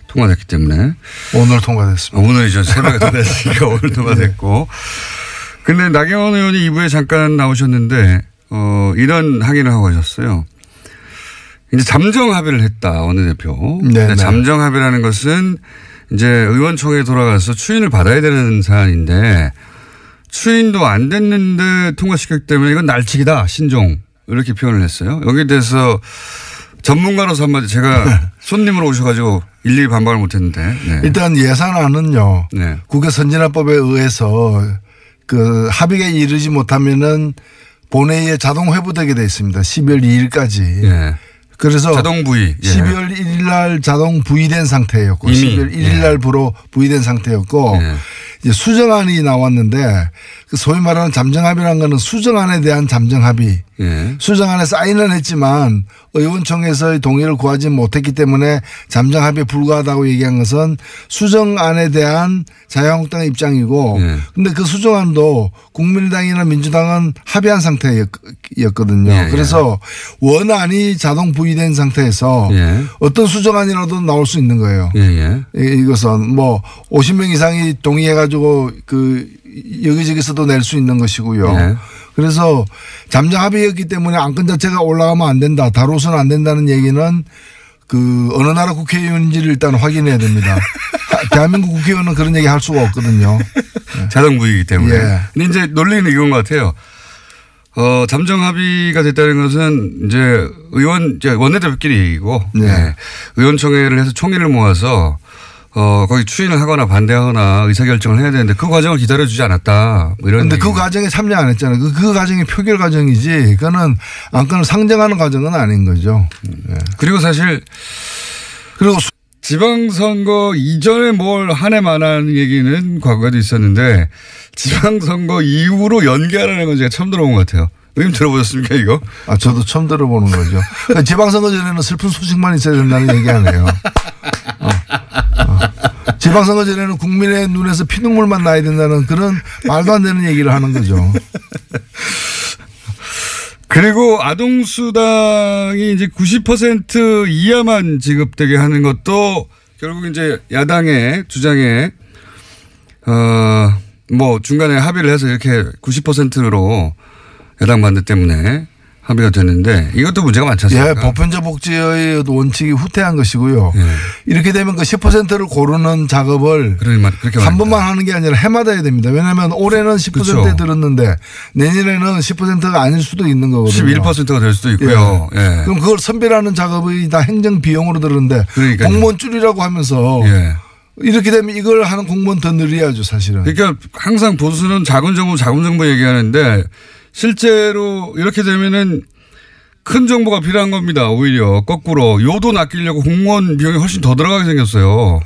통과됐기 때문에 오늘 통과됐습니다. 오늘이죠. 새벽에 통과됐으니까 오늘 통과됐고. 근데 나경원 의원이 2부에 잠깐 나오셨는데 이런 항의를 하고 하셨어요. 이제 잠정 합의를 했다, 원내대표. 네. 잠정 합의라는 것은 이제 의원총회에 돌아가서 추인을 받아야 되는 사안인데 추인도 안 됐는데 통과시켰기 때문에 이건 날치기다, 신종, 이렇게 표현을 했어요. 여기에 대해서 전문가로서 한마디, 제가 손님으로 오셔가지고 일일이 반박을 못했는데. 네. 일단 예산안은요, 네, 국회 선진화법에 의해서 그 합의가 이르지 못하면은 본회의에 자동 회부되게 돼 있습니다. 12월 2일까지. 네. 그래서 자동 부의. 12월 1일 날 자동 부의된 상태였고, 이미 12월 1일 날 부의된 상태였고, 이제 수정안이 나왔는데 그 소위 말하는 잠정합의라는 거는 수정안에 대한 잠정합의. 수정안에 사인은 했지만 의원총회에서의 동의를 구하지 못했기 때문에 잠정합의에 불과하다고 얘기한 것은 수정안에 대한 자유한국당의 입장이고, 근데 그 수정안도 국민의당이나 민주당은 합의한 상태였거든요. 그래서 원안이 자동 부의된 상태에서 어떤 수정안이라도 나올 수 있는 거예요. 이것은 뭐 50명 이상이 동의해가지고 그 여기저기서도 낼 수 있는 것이고요. 그래서 잠정 합의였기 때문에 안건 자체가 올라가면 안 된다, 다뤄서는 안 된다는 얘기는 그 어느 나라 국회의원인지를 일단 확인해야 됩니다. 대한민국 국회의원은 그런 얘기 할 수가 없거든요. 자동 부의이기 때문에. 근데 이제 논리는 이건 것 같아요. 잠정 합의가 됐다는 것은 이제 원내대표끼리 얘기고, 의원총회를 해서 총의를 모아서 거기 추인을 하거나 반대하거나 의사결정을 해야 되는데 그 과정을 기다려주지 않았다. 뭐 이런. 그런데 그 과정에 참여 안 했잖아요. 그 과정이 표결 과정이지 그거는 안건을 상정하는 과정은 아닌 거죠. 네. 그리고 사실 그리고 지방선거 이전에 뭘 한 해 만한 얘기는 과거에도 있었는데 지방선거 이후로 연기하라는 건 제가 처음 들어본 것 같아요. 의원님 들어보셨습니까 이거? 저도 처음 들어보는 거죠. 그러니까 지방선거 전에는 슬픈 소식만 있어야 된다는 얘기 아니에요. 지방선거 전에는 국민의 눈에서 피눈물만 나야 된다는 그런 말도 안 되는 얘기를 하는 거죠. 그리고 아동수당이 이제 90% 이하만 지급되게 하는 것도 결국 이제 야당의 주장에 뭐 중간에 합의를 해서 이렇게 90%로 야당 반대 때문에 합의가 됐는데 이것도 문제가 많지 않습니까? 예, 보편적 복지의 원칙이 후퇴한 것이고요. 예. 이렇게 되면 그 10%를 고르는 작업을 한 번만 하는 게 아니라 해마다 해야 됩니다. 왜냐하면 올해는 10%에 그렇죠. 들었는데 내년에는 10%가 아닐 수도 있는 거거든요. 11%가 될 수도 있고요. 예. 예. 그럼 그걸 선별하는 작업이 다 행정 비용으로 들었는데 그러니까요. 공무원 줄이라고 하면서 예. 이렇게 되면 이걸 하는 공무원 더 늘려야죠 사실은. 그러니까 항상 보수는 작은 정부 얘기하는데 실제로 이렇게 되면은 큰 정보가 필요한 겁니다. 오히려 거꾸로 요돈 아끼려고 공무원 비용이 훨씬 더 들어가게 생겼어요.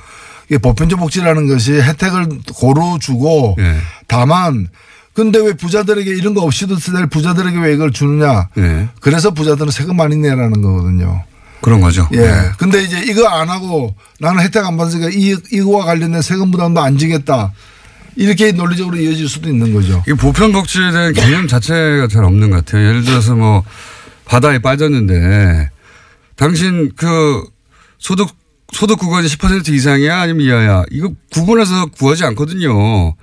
이게 보편적 복지라는 것이 혜택을 고루 주고 예. 다만 근데 왜 부자들에게 이런 거 없이도 될 부자들에게 왜 이걸 주느냐. 예. 그래서 부자들은 세금 많이 내라는 거거든요. 그런 거죠. 예. 네. 근데 이제 이거 안 하고 나는 혜택 안 받으니까 이거와 관련된 세금 부담도 안 지겠다. 이렇게 논리적으로 이어질 수도 있는 거죠. 이 보편복지에 대한 개념 자체가 잘 없는 것 같아요. 예를 들어서 뭐 바다에 빠졌는데 당신 그 소득 구간이 10% 이상이야 아니면 이하야. 이거 구분해서 구하지 않거든요.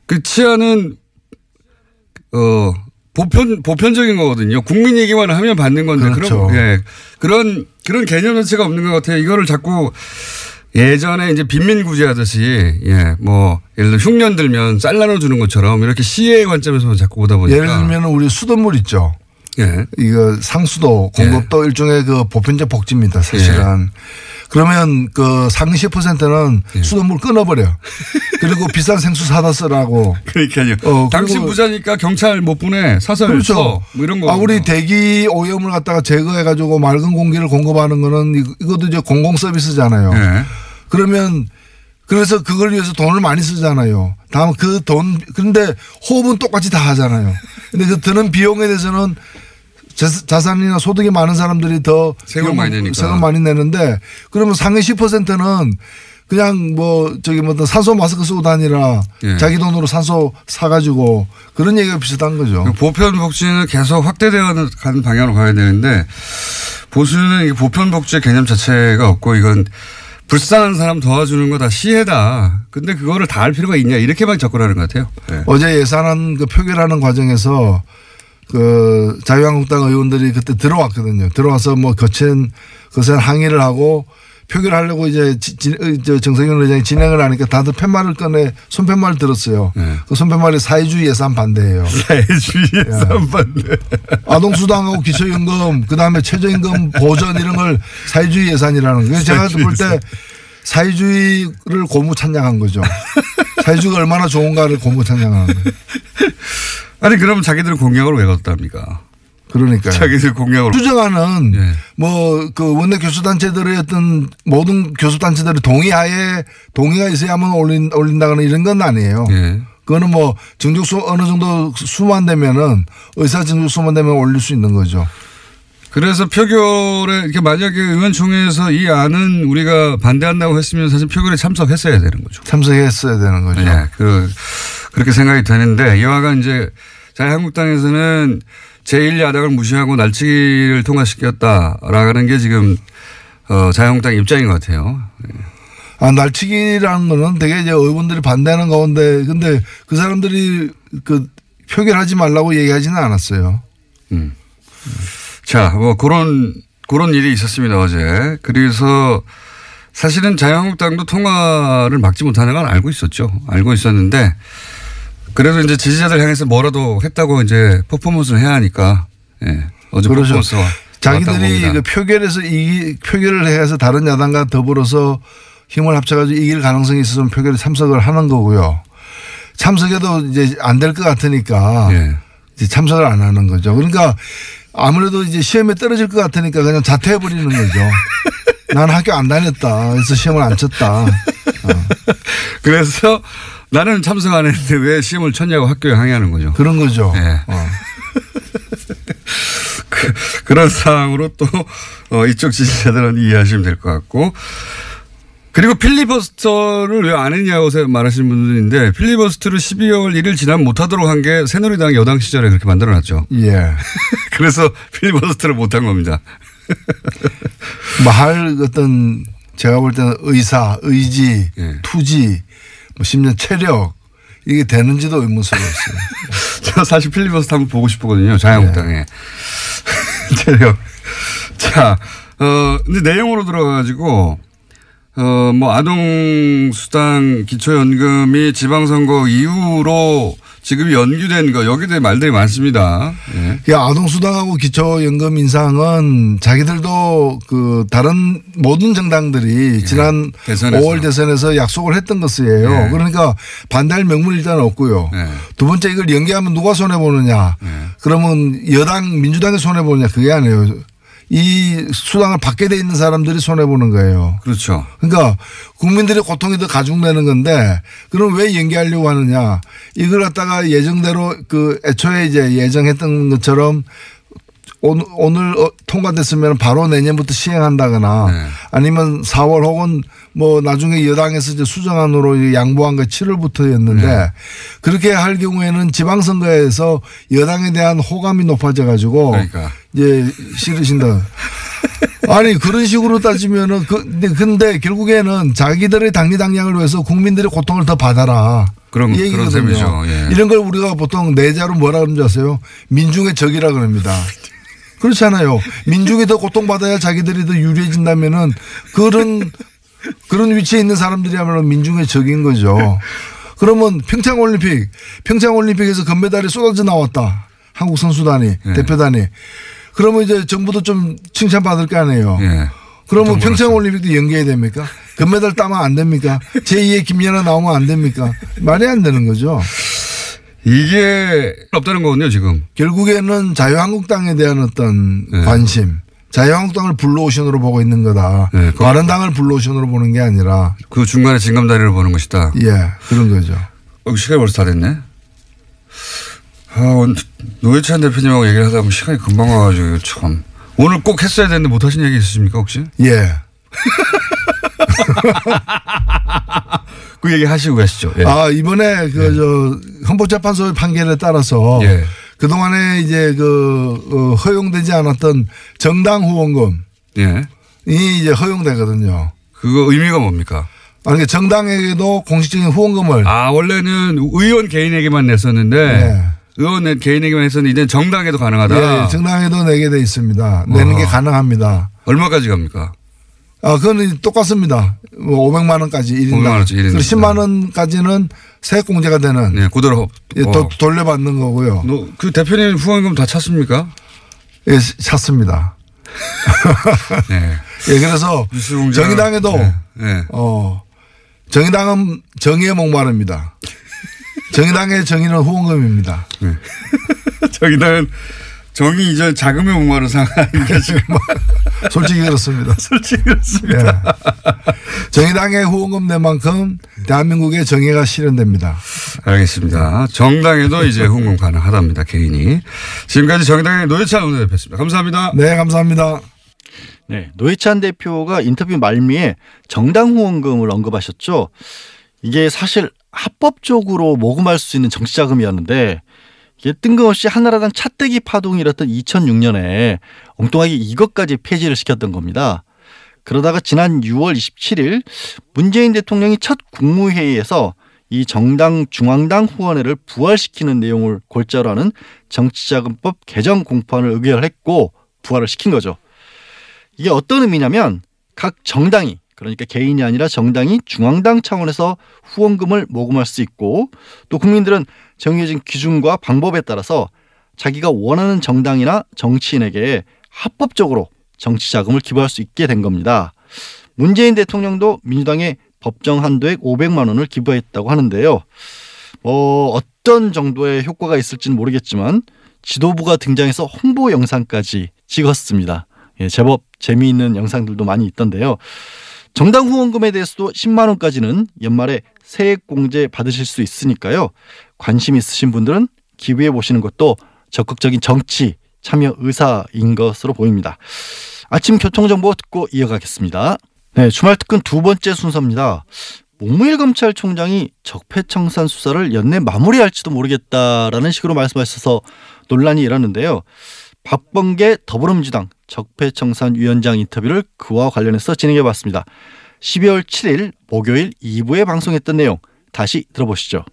그 치안은 보편적인 거거든요. 국민 얘기만 하면 받는 건데 그렇죠. 그런 개념 자체가 없는 것 같아요. 이거를 자꾸 예전에 이제 빈민구제 하듯이 뭐 예를 들어 흉년 들면 쌀 나눠주는 것처럼 이렇게 시의 관점에서만 자꾸 보다 보니까 예를 들면 우리 수돗물 있죠. 예. 이거 상수도 공급도 일종의 그 보편적 복지입니다. 사실은. 그러면 그 상위 10%는 수돗물 끊어버려. 그리고 비싼 생수 사다 쓰라고. 그러니까요. 당신 부자니까 경찰 못 보내. 사설 그렇죠. 뭐 이런 거. 우리 대기 오염을 갖다가 제거해가지고 맑은 공기를 공급하는 거는 이것도 이제 공공 서비스잖아요. 그러면 그래서 그걸 위해서 돈을 많이 쓰잖아요. 다음 그 돈 그런데 호흡은 똑같이 다 하잖아요. 근데 그 드는 비용에 대해서는 자산이나 소득이 많은 사람들이 더 세금 많이 내니까. 세금 많이 내는데 그러면 상위 10%는 그냥 뭐 산소 마스크 쓰고 다니라 자기 돈으로 산소 사가지고 그런 얘기가 비슷한 거죠. 보편복지는 계속 확대되어 가는 방향으로 가야 되는데 보수는 보편복지의 개념 자체가 없고 이건 불쌍한 사람 도와주는 거 다 시혜다. 근데 그거를 다 할 필요가 있냐 이렇게만 접근하는 것 같아요. 네. 어제 예산안 그 표결하는 과정에서 그 자유한국당 의원들이 그때 들어왔거든요. 들어와서 뭐 거센 항의를 하고 표결하려고 이제 정세균 의장이 진행을 하니까 다들 손팻말을 들었어요. 네. 그 손팻말이 사회주의 예산 반대예요. 사회주의 예산 반대. 아동수당하고 기초연금 그다음에 최저임금 보전 이런 걸 사회주의 예산이라는 거예요. 제가 볼 때 사회주의를 고무 찬양한 거죠. 사회주의가 얼마나 좋은가를 고무 찬양하는 거예요. 아니 그러면 자기들은 공약으로 왜 걷답니까? 그러니까요. 자기들 공약으로. 수정안은 뭐 그 원내 교수단체들의 어떤 모든 교수단체들의 동의가 있어야만 올린다거나 이런 건 아니에요. 그거는 뭐 정족수 어느 정도 수만 되면은 의사 정족수만 되면 올릴 수 있는 거죠. 그래서 표결에 이렇게 만약에 의원총회에서 이 안은 우리가 반대한다고 했으면 사실 표결에 참석했어야 되는 거죠. 참석했어야 되는 거죠. 네. 그렇게 생각이 되는데 이와가 이제 자유한국당에서는 제1야당을 무시하고 날치기를 통과시켰다라는 게 지금 자유한국당 입장인 것 같아요. 날치기라는 거는 되게 이제 의원들이 반대하는 가운데 근데 그 사람들이 그 표결하지 말라고 얘기하지는 않았어요. 자, 뭐 그런 일이 있었습니다 어제. 그래서 사실은 자유한국당도 통과를 막지 못하는 건 알고 있었죠. 알고 있었는데 그래도 이제 지지자들 향해서 뭐라도 했다고 이제 퍼포먼스를 해야 하니까 어제 그렇죠. 퍼포먼스가 자기들이 그 표결을 해서 다른 야당과 더불어서 힘을 합쳐가지고 이길 가능성이 있어서 표결에 참석을 하는 거고요. 참석해도 이제 안 될 것 같으니까 예. 이제 참석을 안 하는 거죠. 그러니까 아무래도 이제 시험에 떨어질 것 같으니까 그냥 자퇴해버리는 거죠. 나는 학교 안 다녔다. 그래서 시험을 안 쳤다. 그래서 나는 참석 안 했는데 왜 시험을 쳤냐고 학교에 항의하는 거죠. 그런 거죠. 네. 그런 상황으로 또 이쪽 지지자들은 이해하시면 될 것 같고. 그리고 필리버스터를 왜 안 했냐고 말하시는 분들인데 필리버스터를 12월 1일 지나면 못하도록 한 게 새누리당 여당 시절에 그렇게 만들어놨죠. 예. 그래서 필리버스터를 못한 겁니다. 뭐 할 어떤 제가 볼 때는 의사, 의지, 예. 투지, 뭐 심지어 체력 이게 되는지도 의문스러웠어요. 저 사실 필리버스터 한번 보고 싶거든요. 자유한국당에. 예. 체력. 자, 근데 내용으로 들어가가지고 뭐 아동수당 기초연금이 지방선거 이후로 지금 연기된 거 여기에 대해 말들이 많습니다. 예. 아동수당하고 기초연금 인상은 자기들도 그 다른 모든 정당들이 예. 지난 대선에서. 5월 대선에서 약속을 했던 것이에요. 예. 그러니까 반대할 명분이 일단 없고요. 예. 두 번째 이걸 연기하면 누가 손해보느냐. 예. 그러면 여당 민주당이 손해보느냐 그게 아니에요. 이 수당을 받게 돼 있는 사람들이 손해보는 거예요. 그렇죠. 그러니까 국민들의 고통이 더 가중되는 건데 그럼 왜 연기하려고 하느냐. 이걸 갖다가 예정대로 그 애초에 이제 예정했던 것처럼 오늘 통과됐으면 바로 내년부터 시행한다거나 네. 아니면 4월 혹은 뭐 나중에 여당에서 이제 수정안으로 양보한 게 7월부터였는데 네. 그렇게 할 경우에는 지방선거에서 여당에 대한 호감이 높아져 가지고 그러니까. 이제 싫으신다. 아니 그런 식으로 따지면은 근데 결국에는 자기들의 당리당략을 위해서 국민들의 고통을 더 받아라. 그런 셈이죠. 예. 이런 걸 우리가 보통 내자로 뭐라 그러는지 아세요? 민중의 적이라 그럽니다. 그렇잖아요. 민중이 더 고통받아야 자기들이 더 유리해진다면은 그런 위치에 있는 사람들이야말로 민중의 적인 거죠. 그러면 평창올림픽에서 금메달이 쏟아져 나왔다. 한국 선수단이, 네. 대표단이. 그러면 이제 정부도 좀 칭찬받을 거 아니에요. 네. 그러면 평창올림픽도 연기해야 됩니까? 금메달 따면 안 됩니까? 제2의 김연아 나오면 안 됩니까? 말이 안 되는 거죠. 이게 없다는 거군요, 지금. 결국에는 자유한국당에 대한 어떤 네. 관심. 자유한국당을 블루오션으로 보고 있는 거다. 네. 바른당을 블루오션으로 보는 게 아니라. 그 중간에 징검다리를 보는 것이다. 예, 그런 거죠. 시간이 벌써 다 됐네. 노회찬 대표님하고 얘기를 하다 보면 시간이 금방 와가지고 참. 오늘 꼭 했어야 되는데 못 하신 얘기 있으십니까 혹시? 예. 그 얘기 하시고 가시죠. 예. 이번에 헌법재판소의 판결에 따라서 예. 그동안에 이제 허용되지 않았던 정당 후원금이 예. 이제 허용되거든요. 그거 의미가 뭡니까? 아니, 정당에게도 공식적인 후원금을. 원래는 의원 개인에게만 냈었는데. 예. 의원 개인에게만 했었는데 이제 정당에도 가능하다. 예, 정당에도 내게 돼 있습니다. 내는 게 가능합니다. 얼마까지 갑니까? 그건 똑같습니다. 500만 원까지 1인당. 500만 원짜리 1인당. 10만 원까지는 세액공제가 되는. 네, 그대로 돌려받는 거고요. 그 대표님 후원금 다 찼습니까? 예, 찼습니다. 네. 예, 그래서 정의당에도 네. 네. 정의당은 정의에 목마릅니다. 정의당의 정의는 후원금입니다. 네. 정의당은 정의 이전 자금에 목마른 상황인가 지금. 솔직히 그렇습니다. 솔직히 그렇습니다. 네. 정의당의 후원금 낸 만큼 대한민국의 정의가 실현됩니다. 알겠습니다. 정당에도 이제 후원금 가능하답니다. 개인이. 지금까지 정의당의 노회찬 원내대표였습니다. 감사합니다. 네, 감사합니다. 네, 노회찬 대표가 인터뷰 말미에 정당 후원금을 언급하셨죠. 이게 사실 합법적으로 모금할 수 있는 정치자금이었는데 이게 뜬금없이 한나라당 차떼기 파동이 일었던 2006년에 엉뚱하게 이것까지 폐지를 시켰던 겁니다. 그러다가 지난 6월 27일 문재인 대통령이 첫 국무회의에서 이 정당 중앙당 후원회를 부활시키는 내용을 골자로 하는 정치자금법 개정 공판을 의결했고 부활을 시킨 거죠. 이게 어떤 의미냐면 각 정당이 그러니까 개인이 아니라 정당이 중앙당 차원에서 후원금을 모금할 수 있고 또 국민들은 정해진 기준과 방법에 따라서 자기가 원하는 정당이나 정치인에게 합법적으로 정치자금을 기부할 수 있게 된 겁니다. 문재인 대통령도 민주당에 법정 한도액 500만 원을 기부했다고 하는데요. 어떤 정도의 효과가 있을지는 모르겠지만 지도부가 등장해서 홍보 영상까지 찍었습니다. 예, 제법 재미있는 영상들도 많이 있던데요. 정당 후원금에 대해서도 10만 원까지는 연말에 세액공제 받으실 수 있으니까요. 관심 있으신 분들은 기부해 보시는 것도 적극적인 정치 참여 의사인 것으로 보입니다. 아침 교통정보 듣고 이어가겠습니다. 네, 주말 특근 두 번째 순서입니다. 문무일 검찰총장이 적폐청산 수사를 연내 마무리할지도 모르겠다라는 식으로 말씀하셔서 논란이 일었는데요. 박범계 더불어민주당 적폐청산위원장 인터뷰를 그와 관련해서 진행해봤습니다. 12월 7일 목요일 2부에 방송했던 내용 다시 들어보시죠.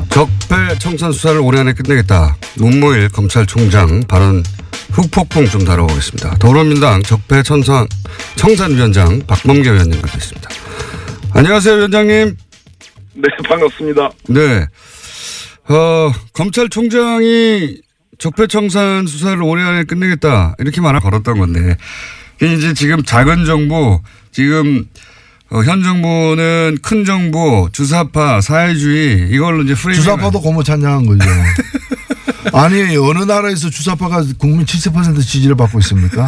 적폐청산 수사를 올해 안에 끝내겠다. 문무일 검찰총장 발언 흑폭풍 좀 다뤄보겠습니다. 더불어민주당 적폐청산위원장 박범계 위원님 모셨습니다. 안녕하세요, 위원장님. 네, 반갑습니다. 네. 검찰총장이 적폐청산 수사를 올해 안에 끝내겠다. 이렇게 말을 걸었던 건데. 이제 지금 작은 정부, 지금 현 정부는 큰 정부, 주사파, 사회주의 이걸로 이제 프레임. 주사파도 고무찬장한 거죠. 아니 어느 나라에서 주사파가 국민 70% 지지를 받고 있습니까?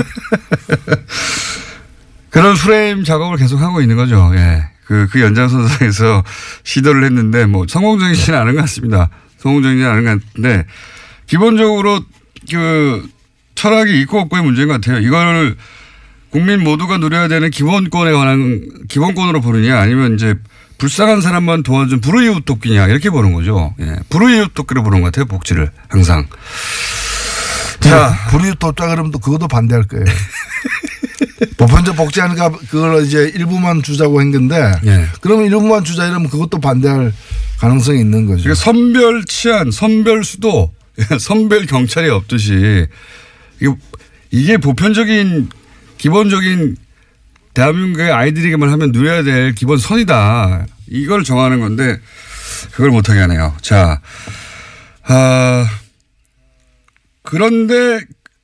그런 프레임 작업을 계속하고 있는 거죠. 예. 그 연장선상에서 시도를 했는데 뭐 성공적이지는 않은 것 같습니다. 성공적이지 않은 것 같은데 기본적으로 그 철학이 있고 없고의 문제인 것 같아요. 이걸 국민 모두가 누려야 되는 기본권에 관한 기본권으로 보느냐 아니면 이제 불쌍한 사람만 도와준 불우이웃 돕기냐 이렇게 보는 거죠. 예. 불우이웃 돕기로 보는 것 같아요. 복지를 항상. 자, 불우이웃 돕자 그러면 또 그것도 반대할 거예요. 보편적 복지하니까 그걸 이제 일부만 주자고 한 건데 예. 그러면 일부만 주자 이러면 그것도 반대할 가능성이 있는 거죠. 그러니까 선별 치안, 선별 수도, 선별 경찰이 없듯이 이게 보편적인 기본적인 대한민국의 아이들에게만 하면 누려야 될 기본 선이다. 이걸 정하는 건데 그걸 못하게 하네요. 자, 그런데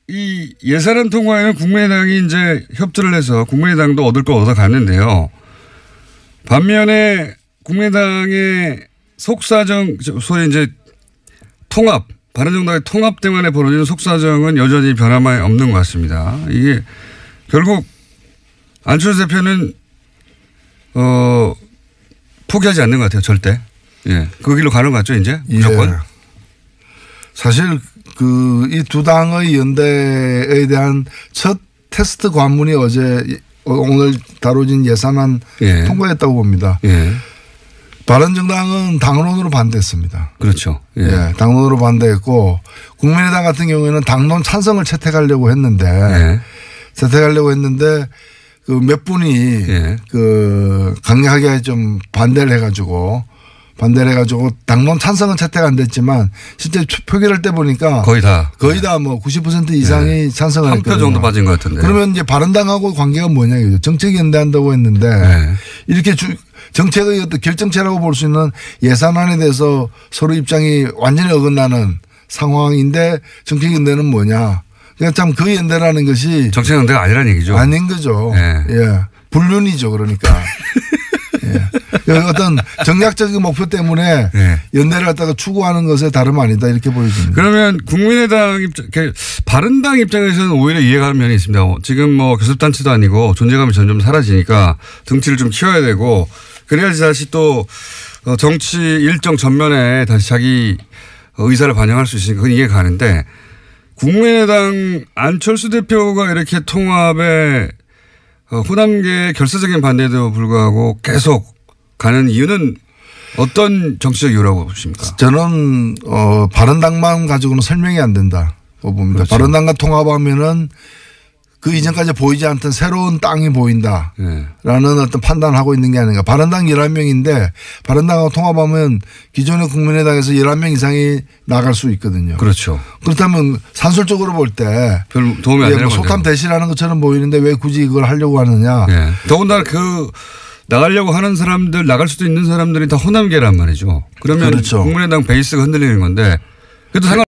이 예산안 통과에는 국민의당이 이제 협조를 해서 국민의당도 얻을 거 얻어갔는데요. 반면에 국민의당의 속사정, 소위 이제 통합, 바른정당의 통합 때문에 벌어지는 속사정은 여전히 변함이 없는 것 같습니다. 이게 결국 안철수 대표는 포기하지 않는 것 같아요. 절대. 예, 그 길로 가는 것 같죠, 이제 무조건. 예. 사실 이 두 당의 연대에 대한 첫 테스트 관문이 오늘 다뤄진 예산안 예. 통과했다고 봅니다. 예. 바른정당은 당론으로 반대했습니다. 그렇죠. 예. 예, 당론으로 반대했고 국민의당 같은 경우에는 당론 찬성을 채택하려고 했는데 예. 그 몇 분이 예. 강력하게 좀 반대를 해가지고 당론 찬성은 채택 안 됐지만 실제 표결할 때 보니까 거의 다 뭐 90% 이상이 예. 찬성을 했거든요. 한 표 정도 빠진 것 같은데. 그러면 이제 바른당하고 관계가 뭐냐 이거죠. 정책 연대한다고 했는데 예. 이렇게 정책의 어떤 결정체라고 볼 수 있는 예산안에 대해서 서로 입장이 완전히 어긋나는 상황인데 정책 연대는 뭐냐. 그러니까 참 그 연대라는 것이 정책 연대가 아니라는 얘기죠. 아닌 거죠. 예. 예. 불륜이죠. 그러니까. 예. 어떤 정략적인 목표 때문에 예. 연대를 갖다가 추구하는 것에 다름 아니다 이렇게 보여집니다. 그러면 국민의당 바른당 입장에서는 오히려 이해가 가는 면이 있습니다. 지금 뭐 교섭단체도 아니고 존재감이 점점 사라지니까 등치를 좀 키워야 되고 그래야지 다시 또 정치 일정 전면에 다시 자기 의사를 반영할 수 있으니까 그건 이해가 가는데 국민의당 안철수 대표가 이렇게 통합에 호남계의 결사적인 반대에도 불구하고 계속 가는 이유는 어떤 정치적 이유라고 보십니까? 저는 바른당만 가지고는 설명이 안 된다고 봅니다. 그렇죠. 바른당과 통합하면은 그 이전까지 보이지 않던 새로운 땅이 보인다라는 네. 어떤 판단을 하고 있는 게 아닌가. 바른당 11명인데 바른당하고 통합하면 기존의 국민의당에서 11명 이상이 나갈 수 있거든요. 그렇죠. 그렇다면 산술적으로 볼 때 별 도움이 안 되는 거죠. 소탐 대시라는 것처럼 보이는데 왜 굳이 그걸 하려고 하느냐. 네. 더군다나 나가려고 하는 사람들 나갈 수도 있는 사람들이 다 호남계란 말이죠. 그러면 그렇죠. 국민의당 베이스가 흔들리는 건데 그래도 상관